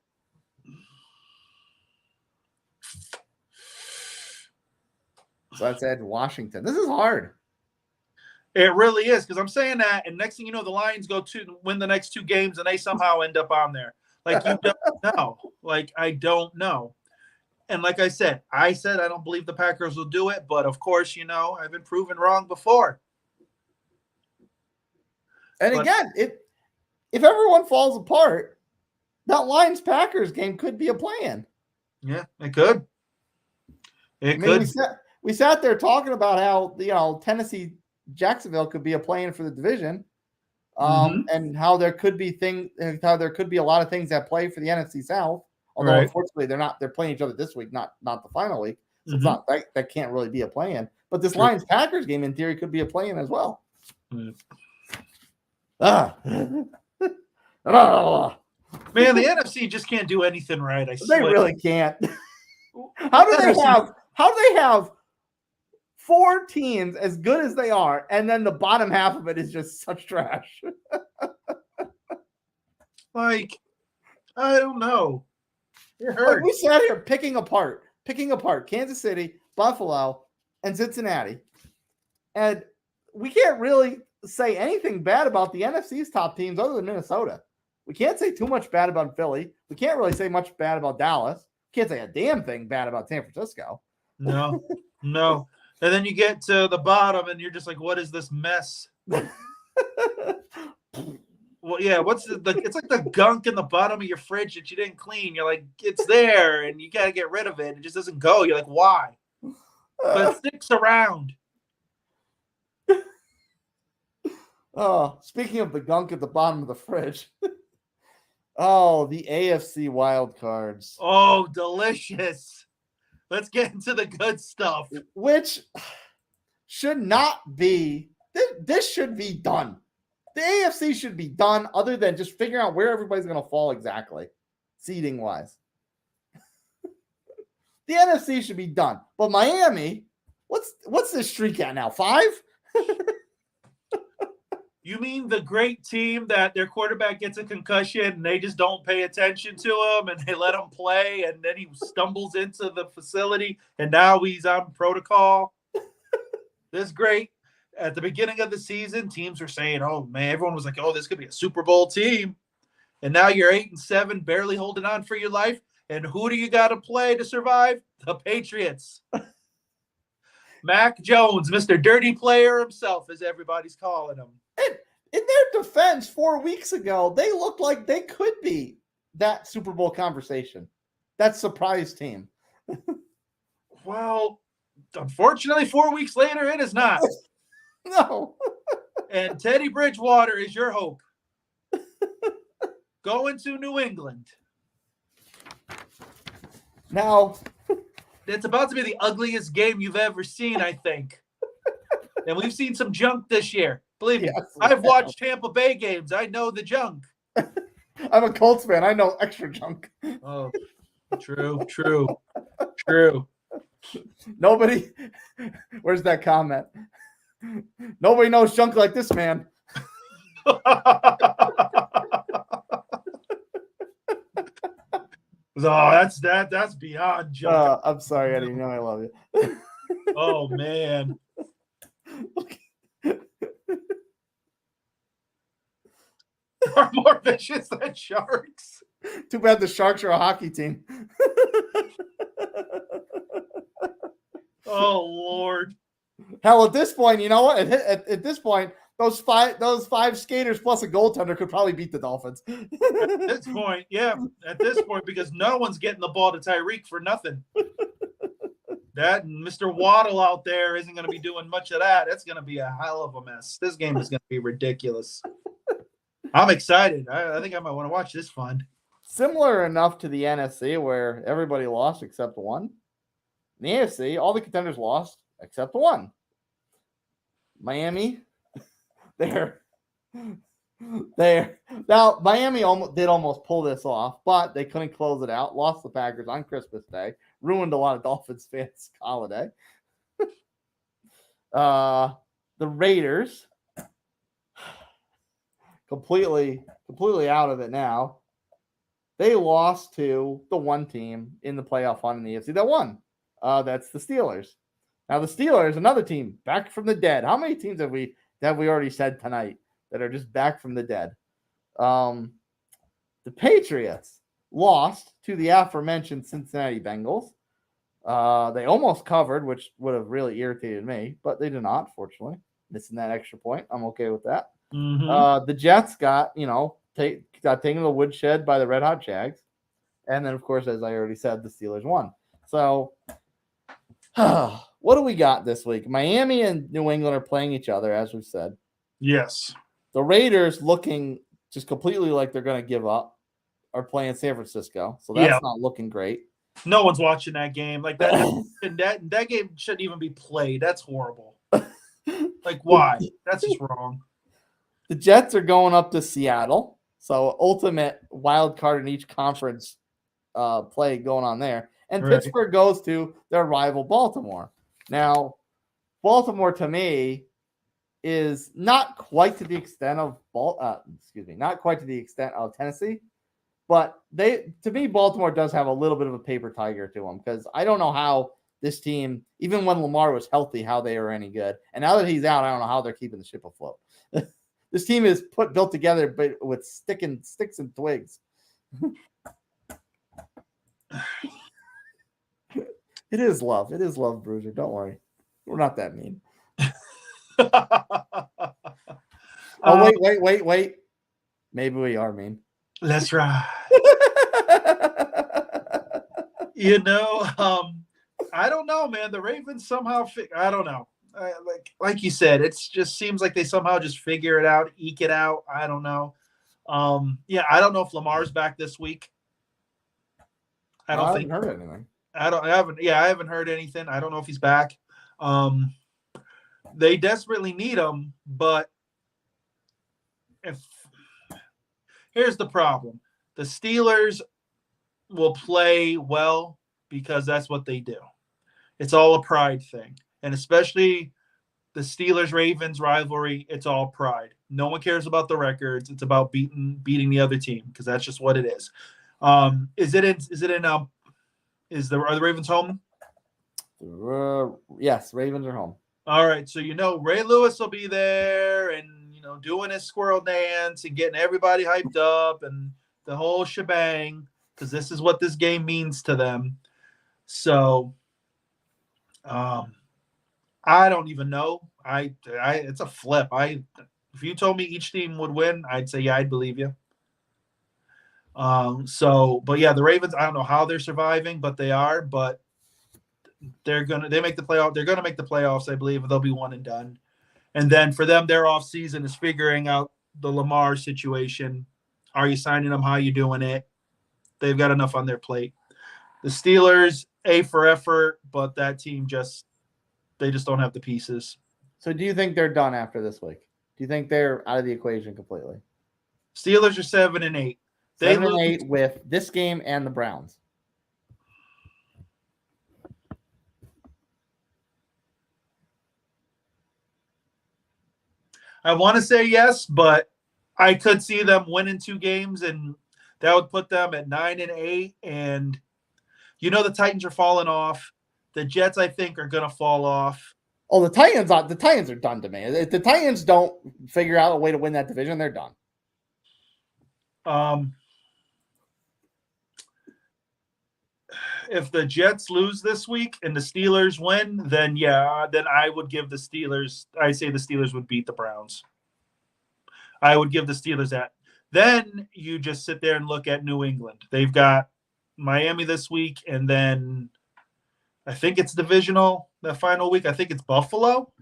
Speaker 1: so that's at Washington. This is hard.
Speaker 2: It really is, because I'm saying that, and next thing you know, the Lions go to win the next 2 games, and they somehow end up on there. Like, you don't know. Like, I don't know. And like I said I don't believe the Packers will do it, but of course, I've been proven wrong before.
Speaker 1: And again, if everyone falls apart, that Lions-Packers game could be a play-in.
Speaker 2: Yeah, it could.
Speaker 1: We sat there talking about how, Tennessee, Jacksonville could be a play-in for the division, and how there could be a lot of things that play for the NFC South. Although unfortunately they're playing each other this week, not the final week. So it's not that can't really be a play-in. But this Lions Packers game in theory could be a play-in as well.
Speaker 2: Man, the NFC just can't do anything right. I swear.
Speaker 1: They really can't. How do they have 4 teams as good as they are, and then the bottom half of it is just such trash?
Speaker 2: Like, I don't know.
Speaker 1: Like we sat here picking apart Kansas City, Buffalo, and Cincinnati. And we can't really say anything bad about the NFC's top teams other than Minnesota. We can't say too much bad about Philly. We can't really say much bad about Dallas. Can't say a damn thing bad about San Francisco.
Speaker 2: No. And then you get to the bottom and you're just like, what is this mess? Well, yeah, it's like the gunk in the bottom of your fridge that you didn't clean. You're like, it's there, and you got to get rid of it. It just doesn't go. You're like, why? But it sticks around.
Speaker 1: Oh, speaking of the gunk at the bottom of the fridge. Oh, the AFC wild cards.
Speaker 2: Oh, delicious. Let's get into the good stuff.
Speaker 1: Which should not be. This should be done. The AFC should be done other than just figuring out where everybody's going to fall exactly, seeding-wise. The NFC should be done. But Miami, what's this streak at now? 5?
Speaker 2: You mean the great team that their quarterback gets a concussion and they just don't pay attention to him and they let him play and then he stumbles into the facility and now he's on protocol? This is great. At the beginning of the season, teams were saying, oh, man, everyone was like, oh, this could be a Super Bowl team. And now you're 8-7, barely holding on for your life. And who do you got to play to survive? The Patriots. Mac Jones, Mr. Dirty Player himself, as everybody's calling him.
Speaker 1: And in their defense, 4 weeks ago, they looked like they could be that Super Bowl conversation, that surprise team.
Speaker 2: Well, unfortunately, 4 weeks later, it is not.
Speaker 1: No.
Speaker 2: And Teddy Bridgewater is your hope. Going to New England.
Speaker 1: Now,
Speaker 2: it's about to be the ugliest game you've ever seen, I think. And we've seen some junk this year. Believe me, I've watched Tampa Bay games. I know the junk.
Speaker 1: I'm a Colts fan. I know extra junk.
Speaker 2: Oh, true.
Speaker 1: Nobody, where's that comment? Nobody knows junk like this man.
Speaker 2: That's beyond junk.
Speaker 1: I'm sorry, Eddie. You know I love you.
Speaker 2: Oh man. Are more vicious than sharks.
Speaker 1: Too bad the Sharks are a hockey team.
Speaker 2: Oh Lord.
Speaker 1: Hell, at this point, you know what? At this point, those five skaters plus a goaltender could probably beat the Dolphins.
Speaker 2: At this point, yeah. At this point, because no one's getting the ball to Tyreek for nothing. That Mr. Waddle out there isn't going to be doing much of that. That's going to be a hell of a mess. This game is going to be ridiculous. I'm excited. I think I might want to watch this fun.
Speaker 1: Similar enough to the NFC where everybody lost except one. In the AFC, all the contenders lost except one. Miami, they're now Miami almost pull this off, but they couldn't close it out. Lost the Packers on Christmas Day, ruined a lot of Dolphins fans' holiday. The Raiders completely out of it now. They lost to the one team in the playoff hunt in the AFC that won. That's the Steelers. Now the Steelers, another team back from the dead. How many teams have we already said tonight that are just back from the dead? The Patriots lost to the aforementioned Cincinnati Bengals. They almost covered, which would have really irritated me, but they did not, fortunately. Missing that extra point. I'm okay with that.
Speaker 2: Mm-hmm.
Speaker 1: The Jets got taken to the woodshed by the Red Hot Jags. And then, of course, as I already said, the Steelers won. So, what do we got this week? Miami and New England are playing each other, as we've said.
Speaker 2: Yes.
Speaker 1: The Raiders, looking just completely like they're going to give up, are playing San Francisco. So that's not looking great.
Speaker 2: No one's watching that game. Like that game shouldn't even be played. That's horrible. Like, why? That's just wrong.
Speaker 1: The Jets are going up to Seattle. So ultimate wild card in each conference play going on there. And
Speaker 2: Right.
Speaker 1: Pittsburgh goes to their rival Baltimore. Now, Baltimore to me is not quite to the extent of Tennessee, but to me Baltimore does have a little bit of a paper tiger to them, because I don't know how this team, even when Lamar was healthy, how they are any good. And now that he's out, I don't know how they're keeping the ship afloat. This team is built together, but with sticks and twigs. It is love. It is love, Bruiser. Don't worry. We're not that mean. Wait. Maybe we are mean.
Speaker 2: That's right. I don't know, man. The Ravens somehow I don't know. Like you said, it just seems like they somehow just figure it out, eke it out. I don't know. I don't know if Lamar's back this week. I haven't
Speaker 1: heard anything.
Speaker 2: I haven't heard anything. I don't know if he's back. They desperately need him, but here's the problem. The Steelers will play well because that's what they do. It's all a pride thing. And especially the Steelers-Ravens rivalry, it's all pride. No one cares about the records. It's about beating the other team, because that's just what it is. Are the Ravens home?
Speaker 1: Yes, Ravens are home.
Speaker 2: All right, so Ray Lewis will be there and doing his squirrel dance and getting everybody hyped up and the whole shebang, because this is what this game means to them. So, I don't even know. It's a flip. If you told me each team would win, I'd say I'd believe you. The Ravens, I don't know how they're surviving, but they are. But they make the playoff. They're gonna make the playoffs, I believe. They'll be one and done. And then for them, their off season is figuring out the Lamar situation. Are you signing them? How are you doing it? They've got enough on their plate. The Steelers, A for effort, but that team they just don't have the pieces.
Speaker 1: So do you think they're done after this week? Do you think they're out of the equation completely?
Speaker 2: Steelers are 7-8.
Speaker 1: 7-8 with this game and the Browns.
Speaker 2: I want to say yes, but I could see them winning 2 games, and that would put them at 9-8. And the Titans are falling off. The Jets, I think, are going to fall off.
Speaker 1: Oh, the Titans are done to me. If the Titans don't figure out a way to win that division, they're done.
Speaker 2: If the Jets lose this week and the Steelers win, then I would give the Steelers. I say the Steelers would beat the Browns. I would give the Steelers that. Then you just sit there and look at New England. They've got Miami this week, and then I think it's divisional that final week. I think it's Buffalo.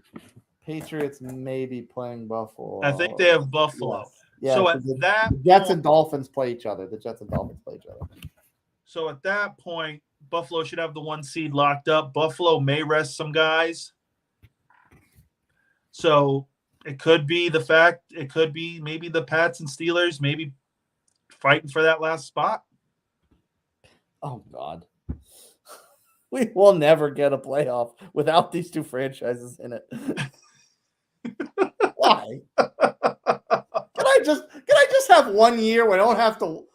Speaker 1: Patriots may be playing Buffalo.
Speaker 2: I think they have Buffalo.
Speaker 1: Yes. Yeah,
Speaker 2: so
Speaker 1: at the Jets and Dolphins play each other. The Jets and Dolphins play each other.
Speaker 2: So at that point, Buffalo should have the 1 seed locked up. Buffalo may rest some guys. So it could be the fact, it could be maybe the Pats and Steelers maybe fighting for that last spot.
Speaker 1: Oh, God. We will never get a playoff without these two franchises in it. Why? Can I just have 1 year when I don't have to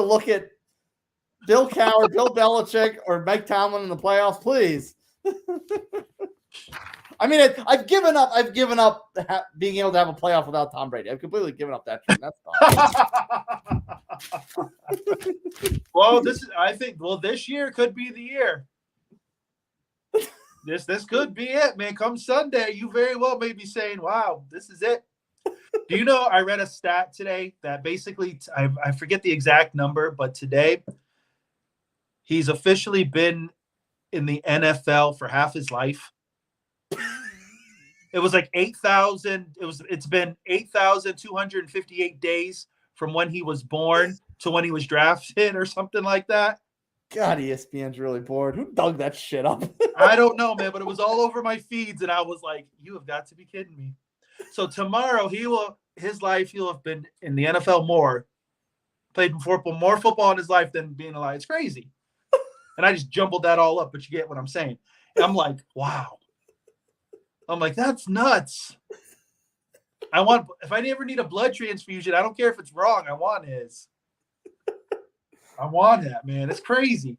Speaker 1: look at Bill Cowher, Bill Belichick, or Mike Tomlin in the playoffs, please? I mean, I've given up being able to have a playoff without Tom Brady. I've completely given up that dream. That's fine.
Speaker 2: Well, this year could be the year. This could be it, man. Come Sunday, you very well may be saying, wow, this is it. Do you know, I read a stat today that basically, I forget the exact number, but today he's officially been in the NFL for half his life. It was like 8,000. It's been 8,258 days from when he was born to when he was drafted or something like that.
Speaker 1: God, ESPN's really bored. Who dug that shit up?
Speaker 2: I don't know, man, but it was all over my feeds, and I was like, you have got to be kidding me. So tomorrow he'll have been in the NFL more, played more football in his life than being alive. It's crazy. And I just jumbled that all up, but you get what I'm saying. And I'm like, wow. I'm like, that's nuts. If I ever need a blood transfusion, I don't care if it's wrong. I want that, man. It's crazy.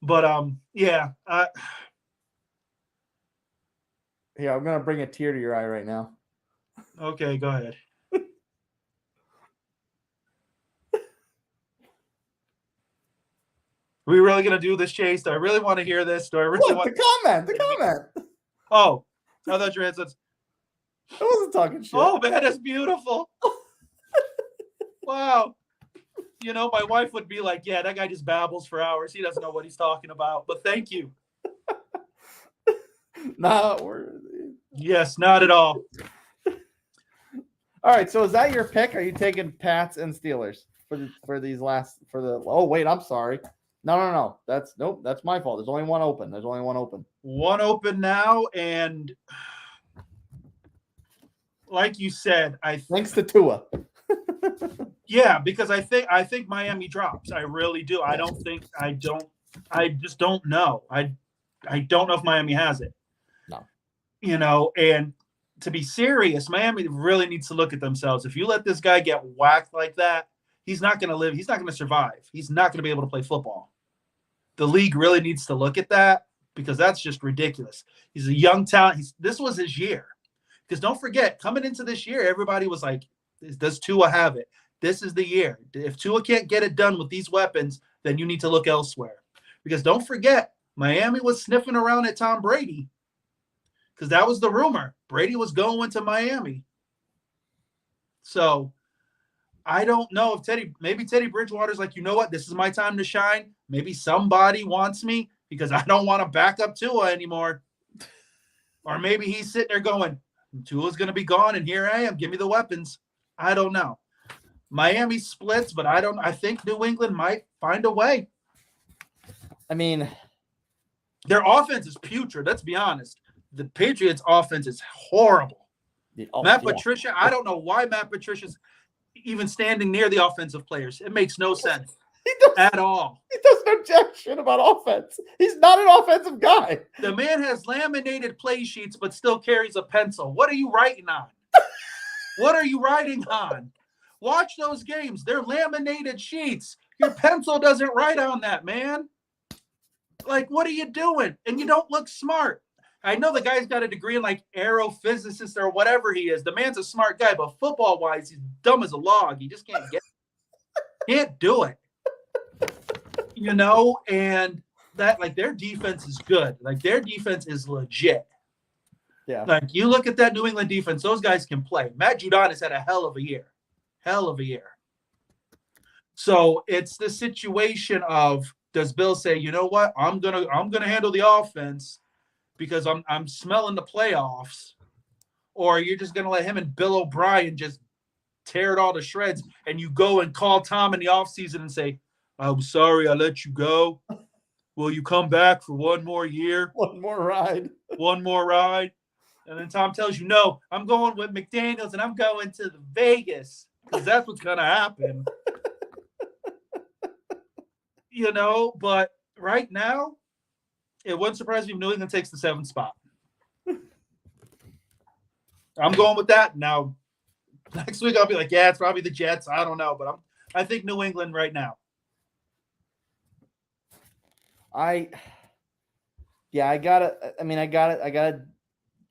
Speaker 2: But yeah.
Speaker 1: Yeah, I'm gonna bring a tear to your eye right now.
Speaker 2: Okay, go ahead. Are we really gonna do this, Chase? Do I really want to hear this? Do I really want
Speaker 1: the comment?
Speaker 2: Oh, I thought your answer.
Speaker 1: I wasn't talking shit.
Speaker 2: Oh man, that's beautiful. Wow. You know, my wife would be like, yeah, that guy just babbles for hours. He doesn't know what he's talking about. But thank you.
Speaker 1: Not worthy.
Speaker 2: Yes, not at all.
Speaker 1: All right, so is that your pick? Are you taking Pats and Steelers oh wait, I'm sorry. No. That's my fault. There's only one open.
Speaker 2: One open now, and like you said,
Speaker 1: thanks to Tua.
Speaker 2: Yeah, because I think Miami drops. I really do. I just don't know. I don't know if Miami has it.
Speaker 1: No.
Speaker 2: You know, and to be serious, Miami really needs to look at themselves. If you let this guy get whacked like that, he's not going to live. He's not going to survive. He's not going to be able to play football. The league really needs to look at that because that's just ridiculous. He's a young talent. This was his year. Because don't forget, coming into this year, everybody was like, does Tua have it? This is the year. If Tua can't get it done with these weapons, then you need to look elsewhere. Because don't forget, Miami was sniffing around at Tom Brady. Because that was the rumor. Brady was going to Miami. So I don't know if maybe Teddy Bridgewater's like, you know what? This is my time to shine. Maybe somebody wants me because I don't want to back up Tua anymore. Or maybe he's sitting there going, Tua's going to be gone, and here I am. Give me the weapons. I don't know. Miami splits, but I think New England might find a way.
Speaker 1: I mean,
Speaker 2: their offense is putrid. Let's be honest. The Patriots' offense is horrible. Matt Patricia, I don't know why Matt Patricia's even standing near the offensive players. It makes no sense at all.
Speaker 1: He doesn't know jack shit about offense. He's not an offensive guy.
Speaker 2: The man has laminated play sheets, but still carries a pencil. What are you writing on? What are you writing on? Watch those games. They're laminated sheets. Your pencil doesn't write on that, man. Like, what are you doing? And you don't look smart. I know the guy's got a degree in like aerophysicist or whatever he is. The man's a smart guy, but football-wise, he's dumb as a log. He just can't can't do it. You know, and that, like, their defense is good. Like, their defense is legit.
Speaker 1: Yeah.
Speaker 2: Like, you look at that New England defense, those guys can play. Matt Judon has had a hell of a year. Hell of a year. So it's the situation of, does Bill say, you know what, I'm gonna handle the offense because I'm smelling the playoffs, or you're just gonna let him and Bill O'Brien just tear it all to shreds, and you go and call Tom in the offseason and say, I'm sorry I let you go. Will you come back for one more year?
Speaker 1: One more ride.
Speaker 2: One more ride. And then Tom tells you, no, I'm going with McDaniels and I'm going to Vegas because that's what's going to happen. But right now, it wouldn't surprise me if New England takes the 7th spot. I'm going with that. Now, next week I'll be like, yeah, it's probably the Jets. I don't know, but I think New England right now.
Speaker 1: I gotta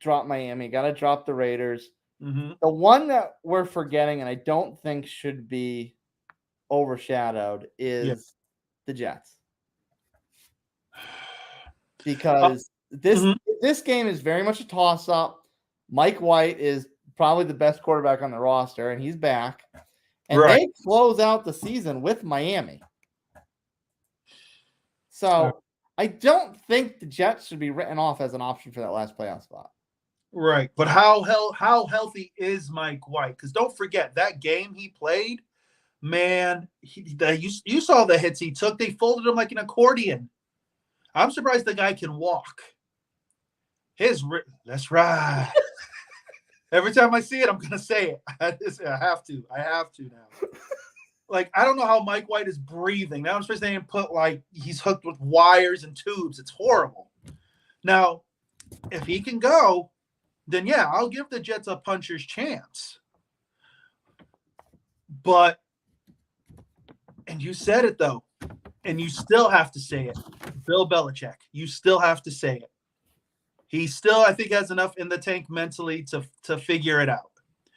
Speaker 1: drop Miami. Gotta drop the Raiders.
Speaker 2: Mm-hmm.
Speaker 1: The one that we're forgetting, and I don't think should be overshadowed, is the Jets. Because this game is very much a toss-up. Mike White is probably the best quarterback on the roster, and he's back. And they close out the season with Miami. So I don't think the Jets should be written off as an option for that last playoff spot.
Speaker 2: Right. But how healthy is Mike White? Because don't forget, that game he played, man, you saw the hits he took. They folded him like an accordion. I'm surprised the guy can walk. That's right. Every time I see it, I'm going to say it. I have to now. Like, I don't know how Mike White is breathing. Now I'm supposed to put, like, he's hooked with wires and tubes. It's horrible. Now, if he can go, then, yeah, I'll give the Jets a puncher's chance. But, and you said it, though, and you still have to say it. Bill Belichick, you still have to say it. He still, I think, has enough in the tank mentally to figure it out.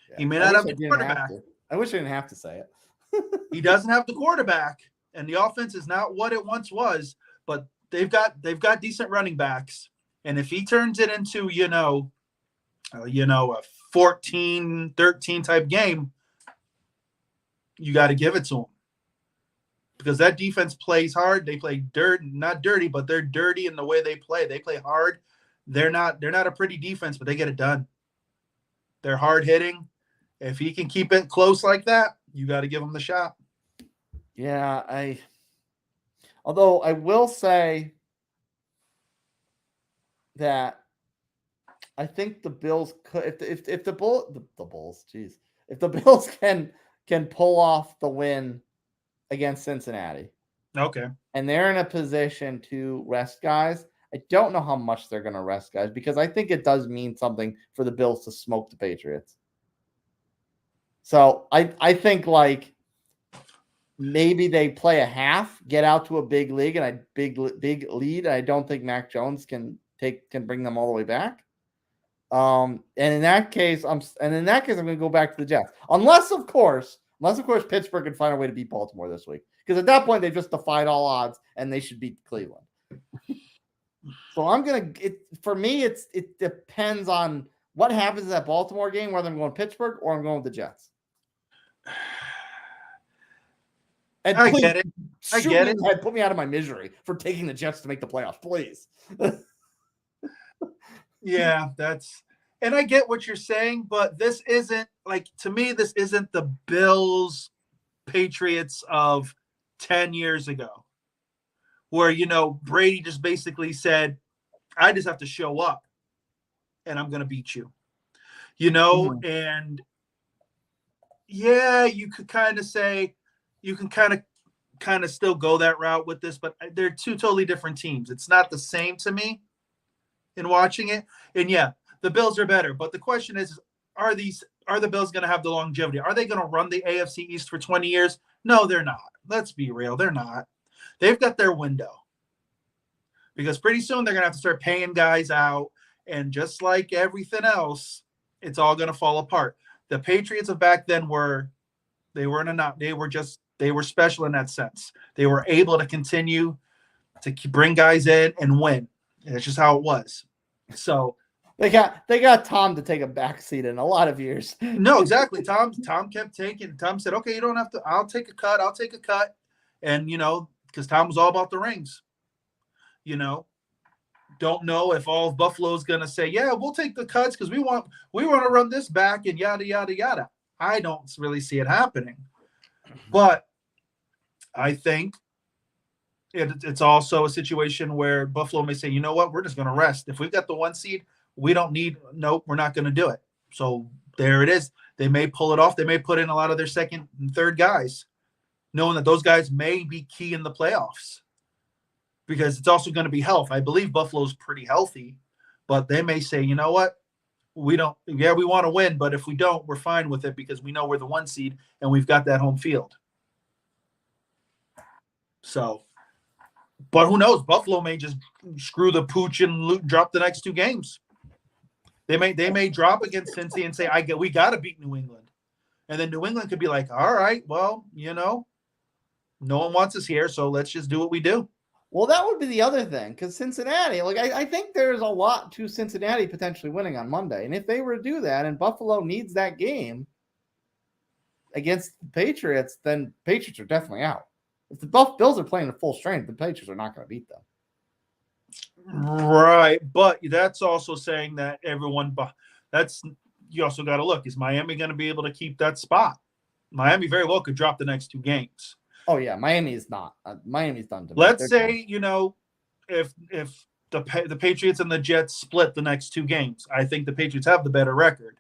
Speaker 2: Yeah. He may not have the quarterback.
Speaker 1: I wish I didn't have to say it.
Speaker 2: He doesn't have the quarterback, and the offense is not what it once was, but they've got decent running backs. And if he turns it into, a 14-13 type game, you got to give it to him. Because that defense plays hard. They play not dirty, but they're dirty in the way they play. They play hard. They're not a pretty defense, but they get it done. They're hard hitting. If he can keep it close like that, you got to give him the shot.
Speaker 1: Yeah, although I will say that I think the Bills could, if the Bulls, geez, if the Bills can pull off the win against Cincinnati,
Speaker 2: okay,
Speaker 1: and they're in a position to rest guys. I don't know how much they're going to rest guys because I think it does mean something for the Bills to smoke the Patriots. So I think like maybe they play a half, get out to a big lead and a big lead. I don't think Mac Jones can bring them all the way back. And in that case, I'm going to go back to the Jets, unless of course Pittsburgh can find a way to beat Baltimore this week, because at that point they've just defied all odds and they should beat Cleveland. So for me, it depends on what happens in that Baltimore game, whether I'm going Pittsburgh or I'm going with the Jets. And
Speaker 2: I get it.
Speaker 1: Put me out of my misery for taking the Jets to make the playoffs, please.
Speaker 2: Yeah, and I get what you're saying, but this isn't, like, to me, this isn't the Bills Patriots of 10 years ago, where, Brady just basically said, I just have to show up and I'm going to beat you, mm-hmm. And yeah, you could kind of say, you can kind of still go that route with this, but they're two totally different teams. It's not the same to me in watching it. And yeah, the Bills are better, but the question is, are the Bills going to have the longevity? Are they going to run the AFC East for 20 years? No, they're not. Let's be real. They're not. They've got their window, because pretty soon they're going to have to start paying guys out. And just like everything else, it's all going to fall apart. The Patriots of back then were special in that sense. They were able to continue to bring guys in and win. And it's just how it was. So
Speaker 1: They got Tom to take a backseat in a lot of years.
Speaker 2: No, exactly. Tom kept taking. Tom said, "Okay, you don't have to. I'll take a cut. I'll take a cut." And because Tom was all about the rings. Don't know if all of Buffalo's going to say, "Yeah, we'll take the cuts because we want to run this back," and yada yada yada. I don't really see it happening, but I think it's also a situation where Buffalo may say, "You know what? We're just going to rest. If we've got the 1 seed, we don't need. Nope, we're not going to do it." So there it is. They may pull it off. They may put in a lot of their second and third guys, knowing that those guys may be key in the playoffs. Because it's also going to be health. I believe Buffalo's pretty healthy, but they may say, "You know what? We want to win, but if we don't, we're fine with it because we know we're the 1 seed and we've got that home field." So, but who knows? Buffalo may just screw the pooch and drop the next 2 games. They may drop against Cincy and say, we got to beat New England. And then New England could be like, "All right, well, no one wants us here, so let's just do what we do."
Speaker 1: Well, that would be the other thing, because Cincinnati, I think there's a lot to Cincinnati potentially winning on Monday. And if they were to do that and Buffalo needs that game against the Patriots, then Patriots are definitely out. If the Bills are playing at full strength, the Patriots are not going to beat them.
Speaker 2: Right. But that's also saying that you also got to look, is Miami going to be able to keep that spot? Miami very well could drop the next 2 games.
Speaker 1: Oh yeah, Miami is not. Miami's done.
Speaker 2: Let's say if the Patriots and the Jets split the next 2 games, I think the Patriots have the better record.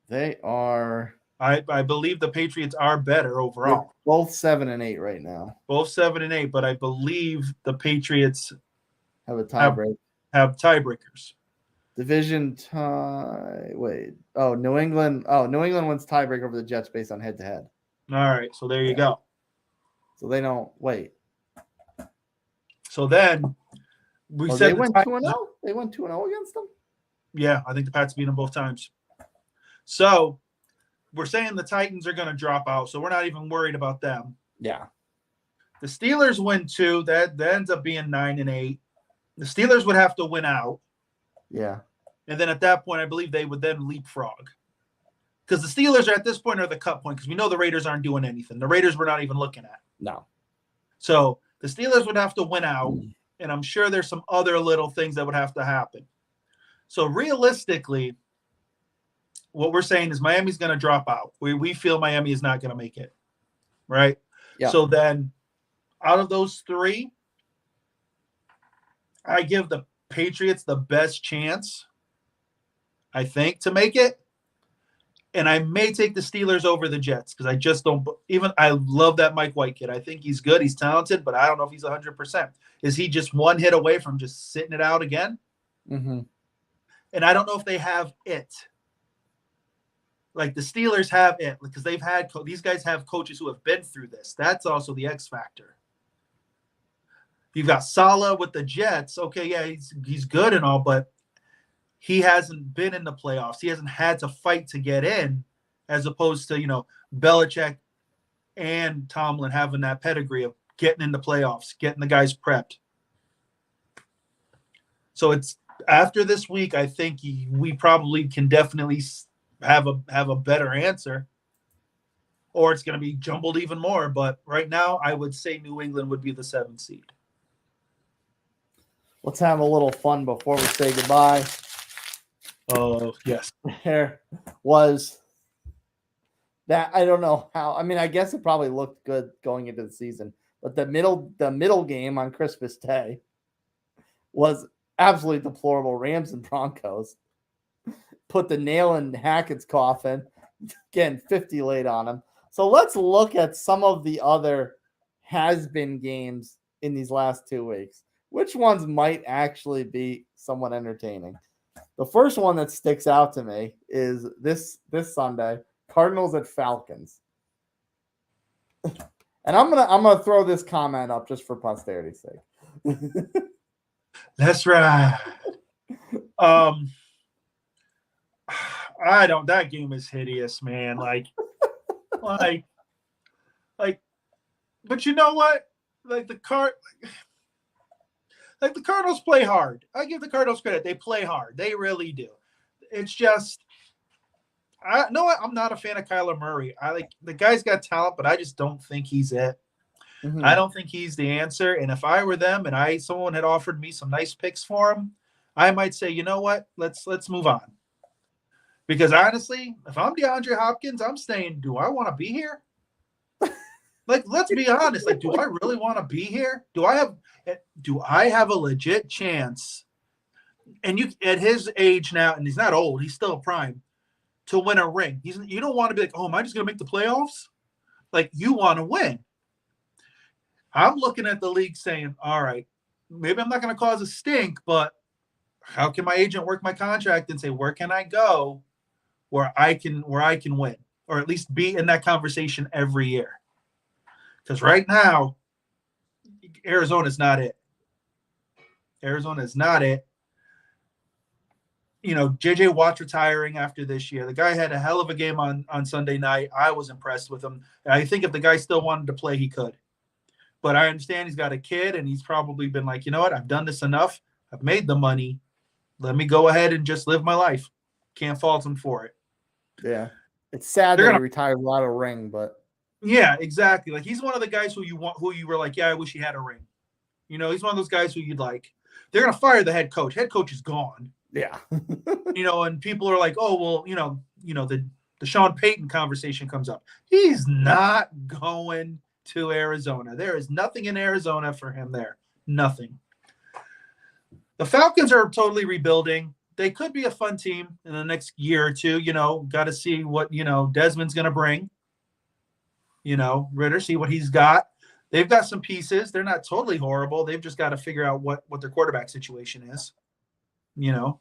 Speaker 1: They are.
Speaker 2: I believe the Patriots are better overall.
Speaker 1: They're both 7-8 right now.
Speaker 2: Both 7-8, but I believe the Patriots
Speaker 1: have a tiebreak.
Speaker 2: Have tiebreakers.
Speaker 1: Division tie. Wait. Oh, New England. New England wins tiebreak over the Jets based on head-to-head.
Speaker 2: All right, so there you go.
Speaker 1: So they don't wait.
Speaker 2: So then
Speaker 1: they went 2-0. They went 2-0 against them.
Speaker 2: Yeah, I think the Pats beat them both times. So we're saying the Titans are going to drop out, so we're not even worried about them.
Speaker 1: Yeah.
Speaker 2: The Steelers win 2. That ends up being 9-8. The Steelers would have to win out.
Speaker 1: Yeah.
Speaker 2: And then at that point, I believe they would then leapfrog. Because the Steelers at this point are the cut point, because we know the Raiders aren't doing anything. The Raiders we're not even looking at.
Speaker 1: No.
Speaker 2: So the Steelers would have to win out, and I'm sure there's some other little things that would have to happen. So realistically, what we're saying is Miami's going to drop out. We feel Miami is not going to make it, right?
Speaker 1: Yeah.
Speaker 2: So then out of those 3, I give the Patriots the best chance, I think, to make it. And I may take the Steelers over the Jets because I just don't – I love that Mike White kid. I think he's good. He's talented, but I don't know if he's 100%. Is he just 1 hit away from just sitting it out again?
Speaker 1: Mm-hmm.
Speaker 2: And I don't know if they have it. Like the Steelers have it because they've had these guys have coaches who have been through this. That's also the X factor. You've got Saleh with the Jets. Okay, yeah, he's good and all, but he hasn't been in the playoffs. He hasn't had to fight to get in, as opposed to, Belichick and Tomlin having that pedigree of getting in the playoffs, getting the guys prepped. So it's after this week, I think we probably can definitely have a better answer, or it's going to be jumbled even more. But right now, I would say New England would be the 7th seed.
Speaker 1: Let's have a little fun before we say goodbye.
Speaker 2: Oh, yes.
Speaker 1: There was that. I don't know how. I mean, I guess it probably looked good going into the season, but the middle game on Christmas Day was absolutely deplorable. Rams and Broncos put the nail in Hackett's coffin, getting 50 laid on him. So let's look at some of the other has-been games in these last 2 weeks. Which ones might actually be somewhat entertaining? The first one that sticks out to me is this Sunday, Cardinals at Falcons. And I'm gonna throw this comment up just for posterity's sake.
Speaker 2: That's right. That game is hideous, man. Like, but you know what? Like Like the Cardinals play hard. I give the Cardinals credit. They play hard. They really do. It's just, I'm not a fan of Kyler Murray. I like the guy's got talent, but I just don't think he's it.
Speaker 1: Mhm.
Speaker 2: I don't think he's the answer. And if I were them and someone had offered me some nice picks for him, I might say, you know what? Let's move on. Because honestly, if I'm DeAndre Hopkins, I'm saying, do I want to be here? Like, let's be honest. Like, do I really want to be here? Do I have a legit chance? And you at his age now, and he's not old, he's still prime, to win a ring. You don't want to be like, oh, am I just gonna make the playoffs? Like, you want to win. I'm looking at the league saying, all right, maybe I'm not gonna cause a stink, but how can my agent work my contract and say, where can I go where I can win? Or at least be in that conversation every year. Because right now, Arizona's not it. Arizona is not it. You know, JJ Watt's retiring after this year. The guy had a hell of a game on Sunday night. I was impressed with him. I think if the guy still wanted to play, he could. But I understand he's got a kid, and he's probably been like, you know what? I've done this enough. I've made the money. Let me go ahead and just live my life. Can't fault him for it.
Speaker 1: Yeah. It's sad that he retired without a ring, but
Speaker 2: yeah, exactly. Like he's one of the guys who you were like, yeah, I wish he had a ring. You know, he's one of those guys who you'd like. They're gonna fire the head coach. Head coach is gone.
Speaker 1: Yeah.
Speaker 2: You know, and people are like, oh well, you know, the Sean Payton conversation comes up. He's not going to Arizona. There is nothing in Arizona for him there. Nothing. The Falcons are totally rebuilding. They could be a fun team in the next year or two. You know, got to see what, you know, Desmond's going to bring. You know, Ritter, see what he's got. They've got some pieces. They're not totally horrible. They've just got to figure out what their quarterback situation is. You know,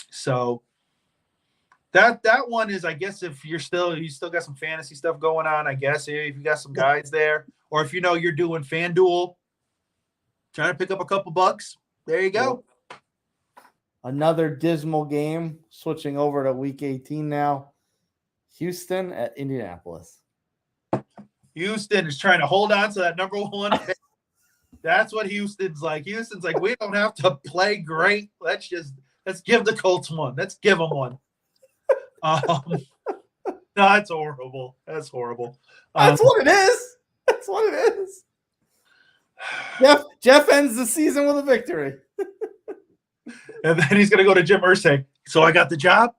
Speaker 2: so that one is, I guess, if you still got some fantasy stuff going on, I guess if you got some guys there, or if you know you're doing FanDuel, trying to pick up a couple bucks, there you go.
Speaker 1: Another dismal game. Switching over to week 18 now. Houston at Indianapolis.
Speaker 2: Houston is trying to hold on to that number one pick. That's what Houston's like. Houston's like, we don't have to play great. Let's give the Colts one. Let's give them one. No, that's horrible. That's horrible.
Speaker 1: That's what it is. That's what it is. Jeff ends the season with a victory.
Speaker 2: And then he's going to go to Jim Irsay. So I got the job?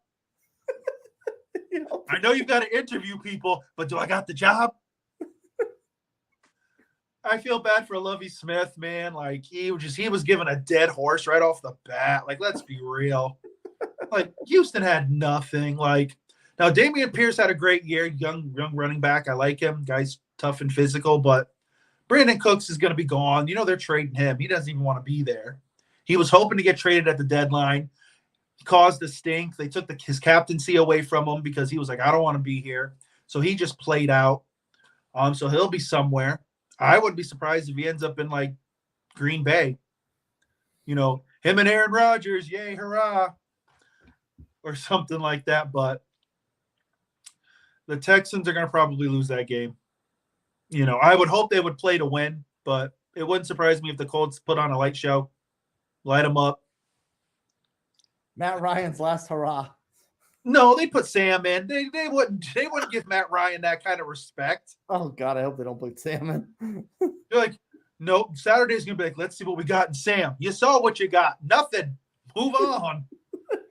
Speaker 2: I know you've got to interview people, but do I got the job? I feel bad for Lovie Smith, man. Like he was given a dead horse right off the bat. Like, let's be real. Like Houston had nothing. Like now Dameon Pierce had a great year, young running back. I like him. Guy's tough and physical, but Brandon Cooks is going to be gone. You know, they're trading him. He doesn't even want to be there. He was hoping to get traded at the deadline. He caused a stink. They took his captaincy away from him because he was like, I don't want to be here. So he just played out. So he'll be somewhere. I wouldn't be surprised if he ends up in like Green Bay. You know, him and Aaron Rodgers, yay, hurrah, or something like that. But the Texans are going to probably lose that game. You know, I would hope they would play to win, but it wouldn't surprise me if the Colts put on a light show, light them up.
Speaker 1: Matt Ryan's last hurrah.
Speaker 2: No, they put Sam in. They wouldn't give Matt Ryan that kind of respect.
Speaker 1: Oh God, I hope they don't put Sam in.
Speaker 2: They're like, nope, Saturday's gonna be like, let's see what we got in Sam. You saw what you got. Nothing. Move on.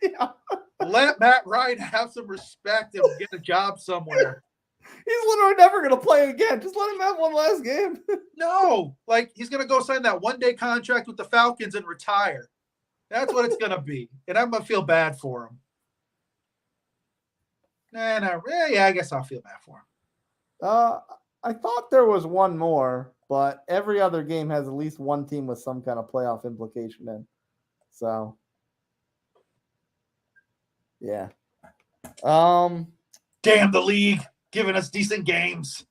Speaker 1: Yeah.
Speaker 2: Let Matt Ryan have some respect and get a job somewhere.
Speaker 1: He's literally never gonna play again. Just let him have one last game.
Speaker 2: No, like he's gonna go sign that one-day contract with the Falcons and retire. That's what it's gonna be, and I'm gonna feel bad for him. Yeah, I guess I'll feel bad for him.
Speaker 1: I thought there was one more, but every other game has at least one team with some kind of playoff implication in. So, yeah.
Speaker 2: Damn the league, giving us decent games.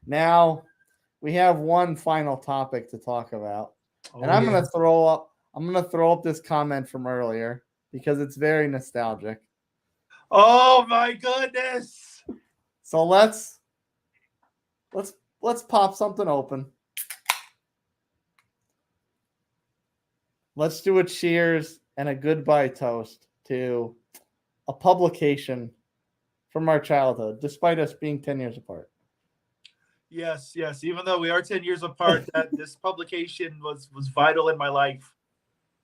Speaker 1: Now, we have one final topic to talk about, and I'm gonna throw up this comment from earlier because it's very nostalgic.
Speaker 2: Oh my goodness!
Speaker 1: So let's pop something open. let's do a cheers and a goodbye toast to a publication from our childhood, despite us being 10 years apart.
Speaker 2: Yes. Even though we are 10 years apart, that this publication was vital in my life.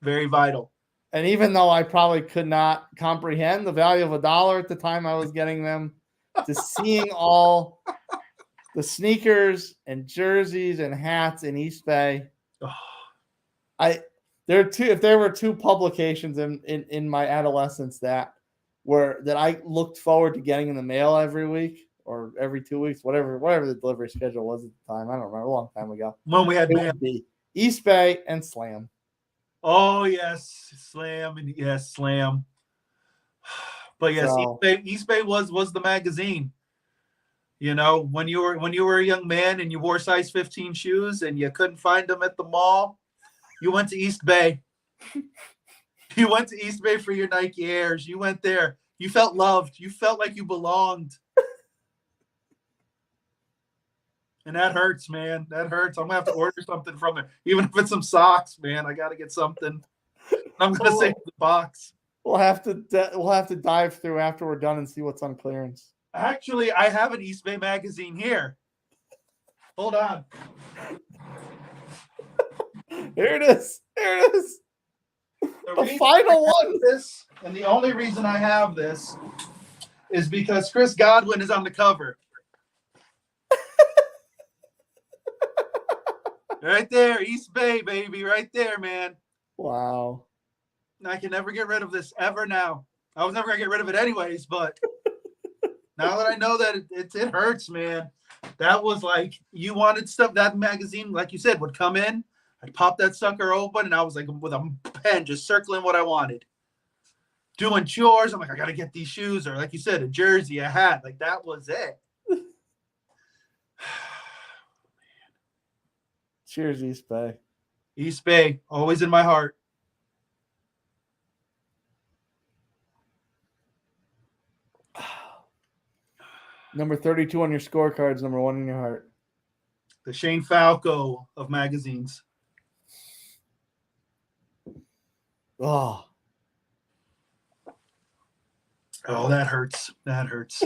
Speaker 2: Very vital.
Speaker 1: And even though I probably could not comprehend the value of $1 at the time I was getting them, to seeing all the sneakers and jerseys and hats in East Bay, if there were two publications in my adolescence that I looked forward to getting in the mail every week or every 2 weeks, whatever the delivery schedule was at the time. I don't remember, a long time ago.
Speaker 2: When we had
Speaker 1: it would be East Bay and Slam.
Speaker 2: Oh yes, Slam and yes, Slam. But yes,
Speaker 1: So,
Speaker 2: East Bay was the magazine. You know, when you were a young man and you wore size 15 shoes and you couldn't find them at the mall, you went to East Bay. You went to East Bay for your Nike Airs. You went there. You felt loved. You felt like you belonged. And that hurts, man. That hurts. I'm gonna have to order something from there, even if it's some socks, man. I gotta get something. I'm gonna save the box.
Speaker 1: We'll have to dive through after we're done and see what's on clearance.
Speaker 2: Actually, I have an East Bay magazine here. Hold on.
Speaker 1: Here it is. The final one.
Speaker 2: This, and the only reason I have this is because Chris Godwin is on the cover. Right there, East Bay, baby, right there, man.
Speaker 1: Wow.
Speaker 2: I can never get rid of this ever now. I was never going to get rid of it anyways, but now that I know that it hurts, man. That was like, you wanted stuff, that magazine, like you said, would come in. I'd pop that sucker open, and I was like, with a pen, just circling what I wanted. Doing chores. I'm like, I got to get these shoes, or like you said, a jersey, a hat. Like, that was it.
Speaker 1: Cheers, East Bay.
Speaker 2: East Bay, always in my heart.
Speaker 1: Number 32 on your scorecards, number 1 in your heart.
Speaker 2: The Shane Falco of magazines.
Speaker 1: Oh,
Speaker 2: that hurts. That hurts.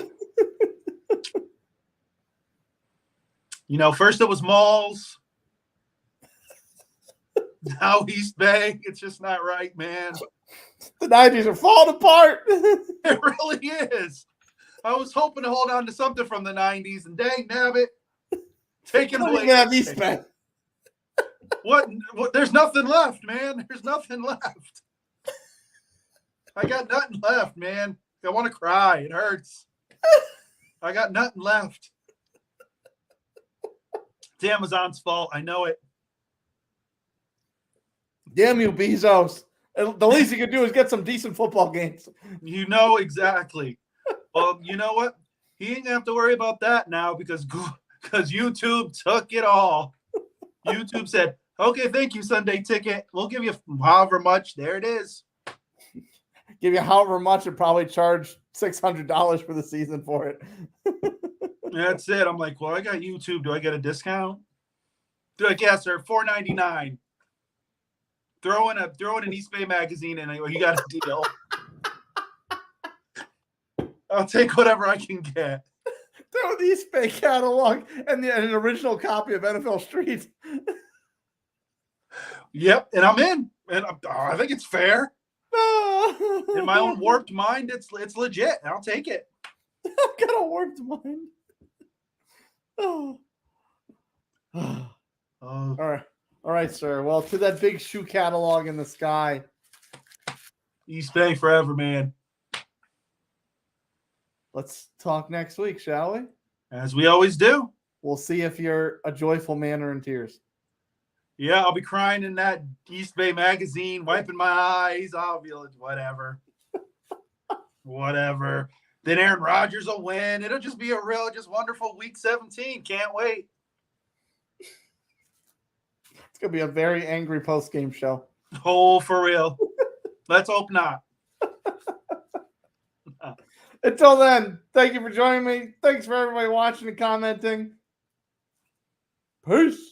Speaker 2: You know, first it was malls. Now East Bay. It's just not right, man.
Speaker 1: The 90s are falling apart.
Speaker 2: It really is. I was hoping to hold on to something from the 90s, and dang nabbit, taking away.
Speaker 1: East Bay.
Speaker 2: What? There's nothing left, man. There's nothing left. I got nothing left, man. I want to cry. It hurts. I got nothing left. It's Amazon's fault. I know it.
Speaker 1: Damn you, Bezos. The least you could do is get some decent football games.
Speaker 2: You know exactly. Well, you know what? He ain't gonna have to worry about that now because YouTube took it all. YouTube said, okay, thank you, Sunday Ticket. We'll give you however much. There it is.
Speaker 1: Give you however much and probably charge $600 for the season for it.
Speaker 2: That's it. I'm like, well, I got YouTube. Do I get a discount? They're like, yes, sir, $4.99. Throw in an East Bay magazine and you got a deal. I'll take whatever I can get.
Speaker 1: Throw the East Bay catalog and an original copy of NFL Street.
Speaker 2: Yep, and I'm in. And I think it's fair. In my own warped mind, it's legit. I'll take it.
Speaker 1: I've got a warped mind. All right, sir. Well, to that big shoe catalog in the sky.
Speaker 2: East Bay forever, man.
Speaker 1: Let's talk next week, shall we?
Speaker 2: As we always do.
Speaker 1: We'll see if you're a joyful man or in tears.
Speaker 2: Yeah, I'll be crying in that East Bay magazine, wiping my eyes. I'll be like, whatever. Whatever. Then Aaron Rodgers will win. It'll just be a real, just wonderful week 17. Can't wait.
Speaker 1: It's going to be a very angry post-game show.
Speaker 2: Oh, for real. Let's hope not.
Speaker 1: Until then, thank you for joining me. Thanks for everybody watching and commenting. Peace.